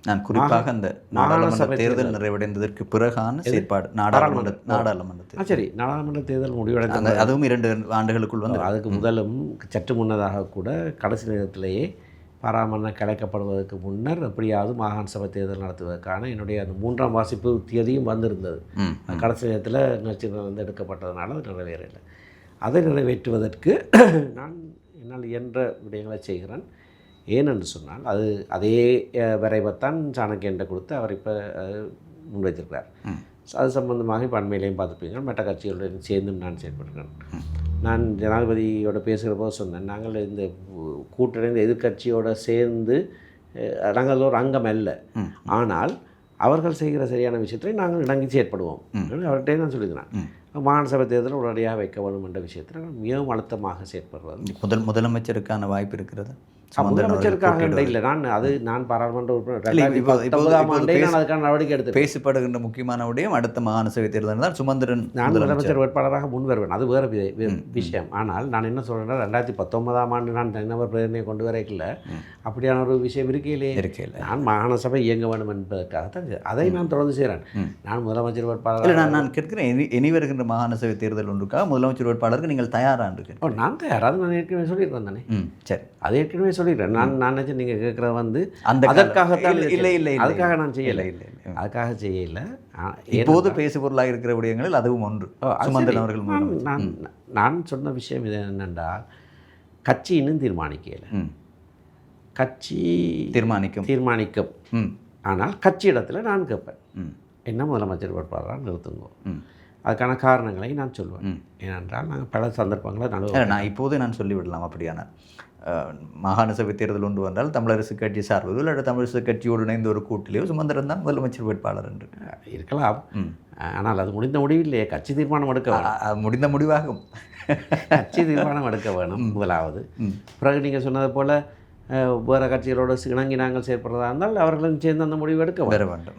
நான் குறிப்பாக அந்த நாடாளுமன்ற தேர்தல் நிறைவடைந்ததற்கு பிறகான செயற்பாடு நாடாளுமன்றத்தில் சரி, நாடாளுமன்ற தேர்தல் முடிவடைந்த அதுவும் 2 ஆண்டுகளுக்குள் வந்து அதுக்கு முதலும் சற்று முன்னதாக கூட கடைசி நேரத்திலேயே பாராளுமன்றம் கலைக்கப்படுவதற்கு முன்னர் எப்படியாவது மாகாண சபை தேர்தல் நடத்துவதற்கான என்னுடைய அந்த 3ஆம் வாசிப்பு தேதியும் வந்திருந்தது. கடைசி நேரத்தில் நிகழ்ச்சி வந்து எடுக்கப்பட்டதுனால அது நிறைவேறலை. அதை நிறைவேற்றுவதற்கு நான் என்னால் இயன்ற விடயங்களை செய்கிறேன். ஏனென்று சொன்னால் அதே வரைவைத்தான் சாணக்கியன்ட்ட கொடுத்து அவர் இப்போ முன்வைத்திருக்கிறார். அது சம்பந்தமாக இப்போ அண்மையிலையும் பார்த்துப்பீங்க, மற்ற கட்சிகளுடன் சேர்ந்தும் நான் செயல்படுகிறேன். நான் ஜனாதிபதியோட பேசுகிற போது சொன்னேன், நாங்கள் இந்த கூட்டணி எதிர்கட்சியோடு சேர்ந்து நாங்கள் ஒரு அங்கம் அல்ல, ஆனால் அவர்கள் செய்கிற சரியான விஷயத்தை நாங்கள் இணங்கி செயற்படுவோம். அவர்கிட்டே நான் சொல்லிக்கிறேன், மாகாண சபை தேர்தல் உடனடியாக வைக்க வேண்டும் என்ற விஷயத்தில் மிகவும் அழுத்தமாக செயற்படுவது. முதலமைச்சருக்கான வாய்ப்பு இருக்கிறது. முதலமைச்சருக்காக இல்லை, நான் பாராளுமன்ற உறுப்பினர் அதுக்கான நடவடிக்கை எடுத்து பேசப்படுகின்ற முக்கியமான விடயம் அடுத்த மாகாண சபை தேர்தல் தான் சுமந்திரன் நான் முதலமைச்சர் வேட்பாளராக முன் வருவேன். அது வேறு விஷயம். ஆனால் நான் என்ன சொல்கிறேன்னா, 2019ஆம் ஆண்டு நான் தனிநபர் பிரேரணையை கொண்டு வரைக்கல அப்படியான ஒரு விஷயம் இருக்கையிலே நான் மாகாண சபை இயங்க வேண்டும் என்பதற்காகத்தான் அதை நான் தொடர்ந்து செய்கிறேன். நான் முதலமைச்சர் வேட்பாளர் நான் கேட்கிறேன், இனி வருகின்ற மாகாண சபை தேர்தல் ஒன்றுக்காக முதலமைச்சர் வேட்பாளருக்கு நீங்கள் தயாராக இருக்கேன்? நான் தயாராக, அது நான் ஏற்கனவே சொல்லியிருக்கேன் தானே. சரி, அது ஏற்கனவே சொல்லிடுறேன். நான் நினச்சி நீங்கள் கேட்குறது வந்து அதற்காகத்தான் இல்லை, அதுக்காக நான் செய்யலை, அதுக்காக செய்யலை. இப்போது பேசு பொருளாக இருக்கிற விடயங்களில் அதுவும் ஒன்று. சுமந்திரன் அவர்கள் நான் சொன்ன விஷயம் இது என்னென்றால், கட்சி இன்னும் தீர்மானிக்கலை. கட்சி தீர்மானிக்கும். ஆனால் கட்சி இடத்துல நான் கேட்பேன், என்ன முதலமைச்சர் வேட்பாளராக நிறுத்துங்கோ. அதுக்கான காரணங்களை நான் சொல்லுவேன். ஏனென்றால் நாங்கள் பல சந்தர்ப்பங்களை நான் இப்போதே நான் சொல்லிவிடலாம். அப்படியான மாகாண சபை தேர்தல் ஒன்று வந்தால் தமிழரசு கட்சி சார்பது அல்லது தமிழரசு கட்சியோடு இணைந்த ஒரு கூட்டிலேயோ சுமந்திரன் தான் முதலமைச்சர் வேட்பாளர் என்று இருக்கலாம். ஆனால் அது முடிந்த முடிவில்லையே. கட்சி தீர்மானம் எடுக்க வேணும். முடிந்த முடிவாகும். கட்சி தீர்மானம் எடுக்க வேணும் முதலாவது. பிறகு நீங்கள் சொன்னது போல் வேறு கட்சிகளோடு இணங்கி நாங்கள் செயற்படுறதா இருந்தால் அவர்களும் சேர்ந்து அந்த முடிவு எடுக்க வேண்டும்.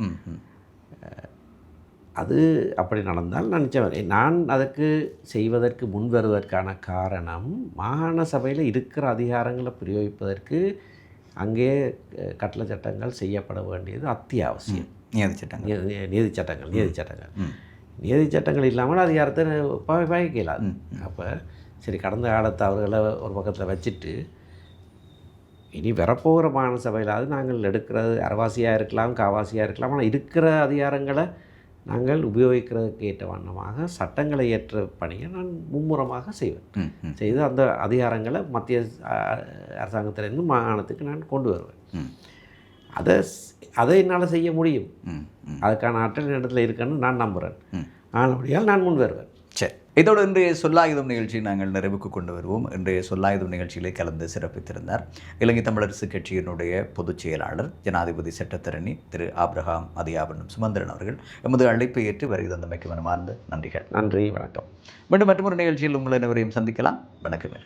அது அப்படி நடந்தால் நான் நிச்சயம் நான் அதுக்கு செய்வதற்கு முன் வருவதற்கான காரணம், மாகாண சபையில் இருக்கிற அதிகாரங்களை பிரயோகிப்பதற்கு அங்கே கட்டளை சட்டங்கள் செய்யப்பட வேண்டியது அத்தியாவசியம். நீதி சட்டங்கள் இல்லாமல் அதிகாரத்தை பாய்க்கலாது. அப்போ சரி, கடந்த காலத்தை அவர்களை ஒரு பக்கத்தில் வச்சுட்டு இனி வரப்போகிற மாகாண சபையிலாவது நாங்கள் எடுக்கிறது அரைவாசியாக இருக்கலாம், காவாசியாக இருக்கலாம், ஆனால் இருக்கிற அதிகாரங்களை நாங்கள் உபயோகிக்கிறதுக்கு ஏற்ற வண்ணமாக சட்டங்களை ஏற்ற பணியை நான் மும்முரமாக செய்வேன். செய்து அந்த அதிகாரங்களை மத்திய அரசாங்கத்திலிருந்து மாகாணத்துக்கு நான் கொண்டு வருவேன். அதை என்னால் செய்ய முடியும். அதுக்கான ஆற்றல் இடத்துல இருக்குன்னு நான் நம்புகிறேன். ஆனபடியால் நான் முன் வருவேன். சரி, இதோடு இன்றைய சொல்லாயுதம் நிகழ்ச்சி நாங்கள் நிறைவுக்கு கொண்டு வருவோம். இன்றைய சொல்லாயுதம் நிகழ்ச்சியிலே கலந்து சிறப்பித்திருந்தார் இலங்கை தமிழரசு கட்சியினுடைய பொதுச் செயலாளர், ஜனாதிபதி சட்டத்தரணி திரு ஆபிரகாம் அதியாபனம் சுமந்திரன் அவர்கள். எமது அழைப்பை ஏற்று வருகை தந்தமைக்கு மனமார்ந்த நன்றிகள். நன்றி, வணக்கம். மீண்டும் மற்றொரு நிகழ்ச்சியில் உங்கள் அனைவரையும் சந்திக்கலாம். வணக்கம்.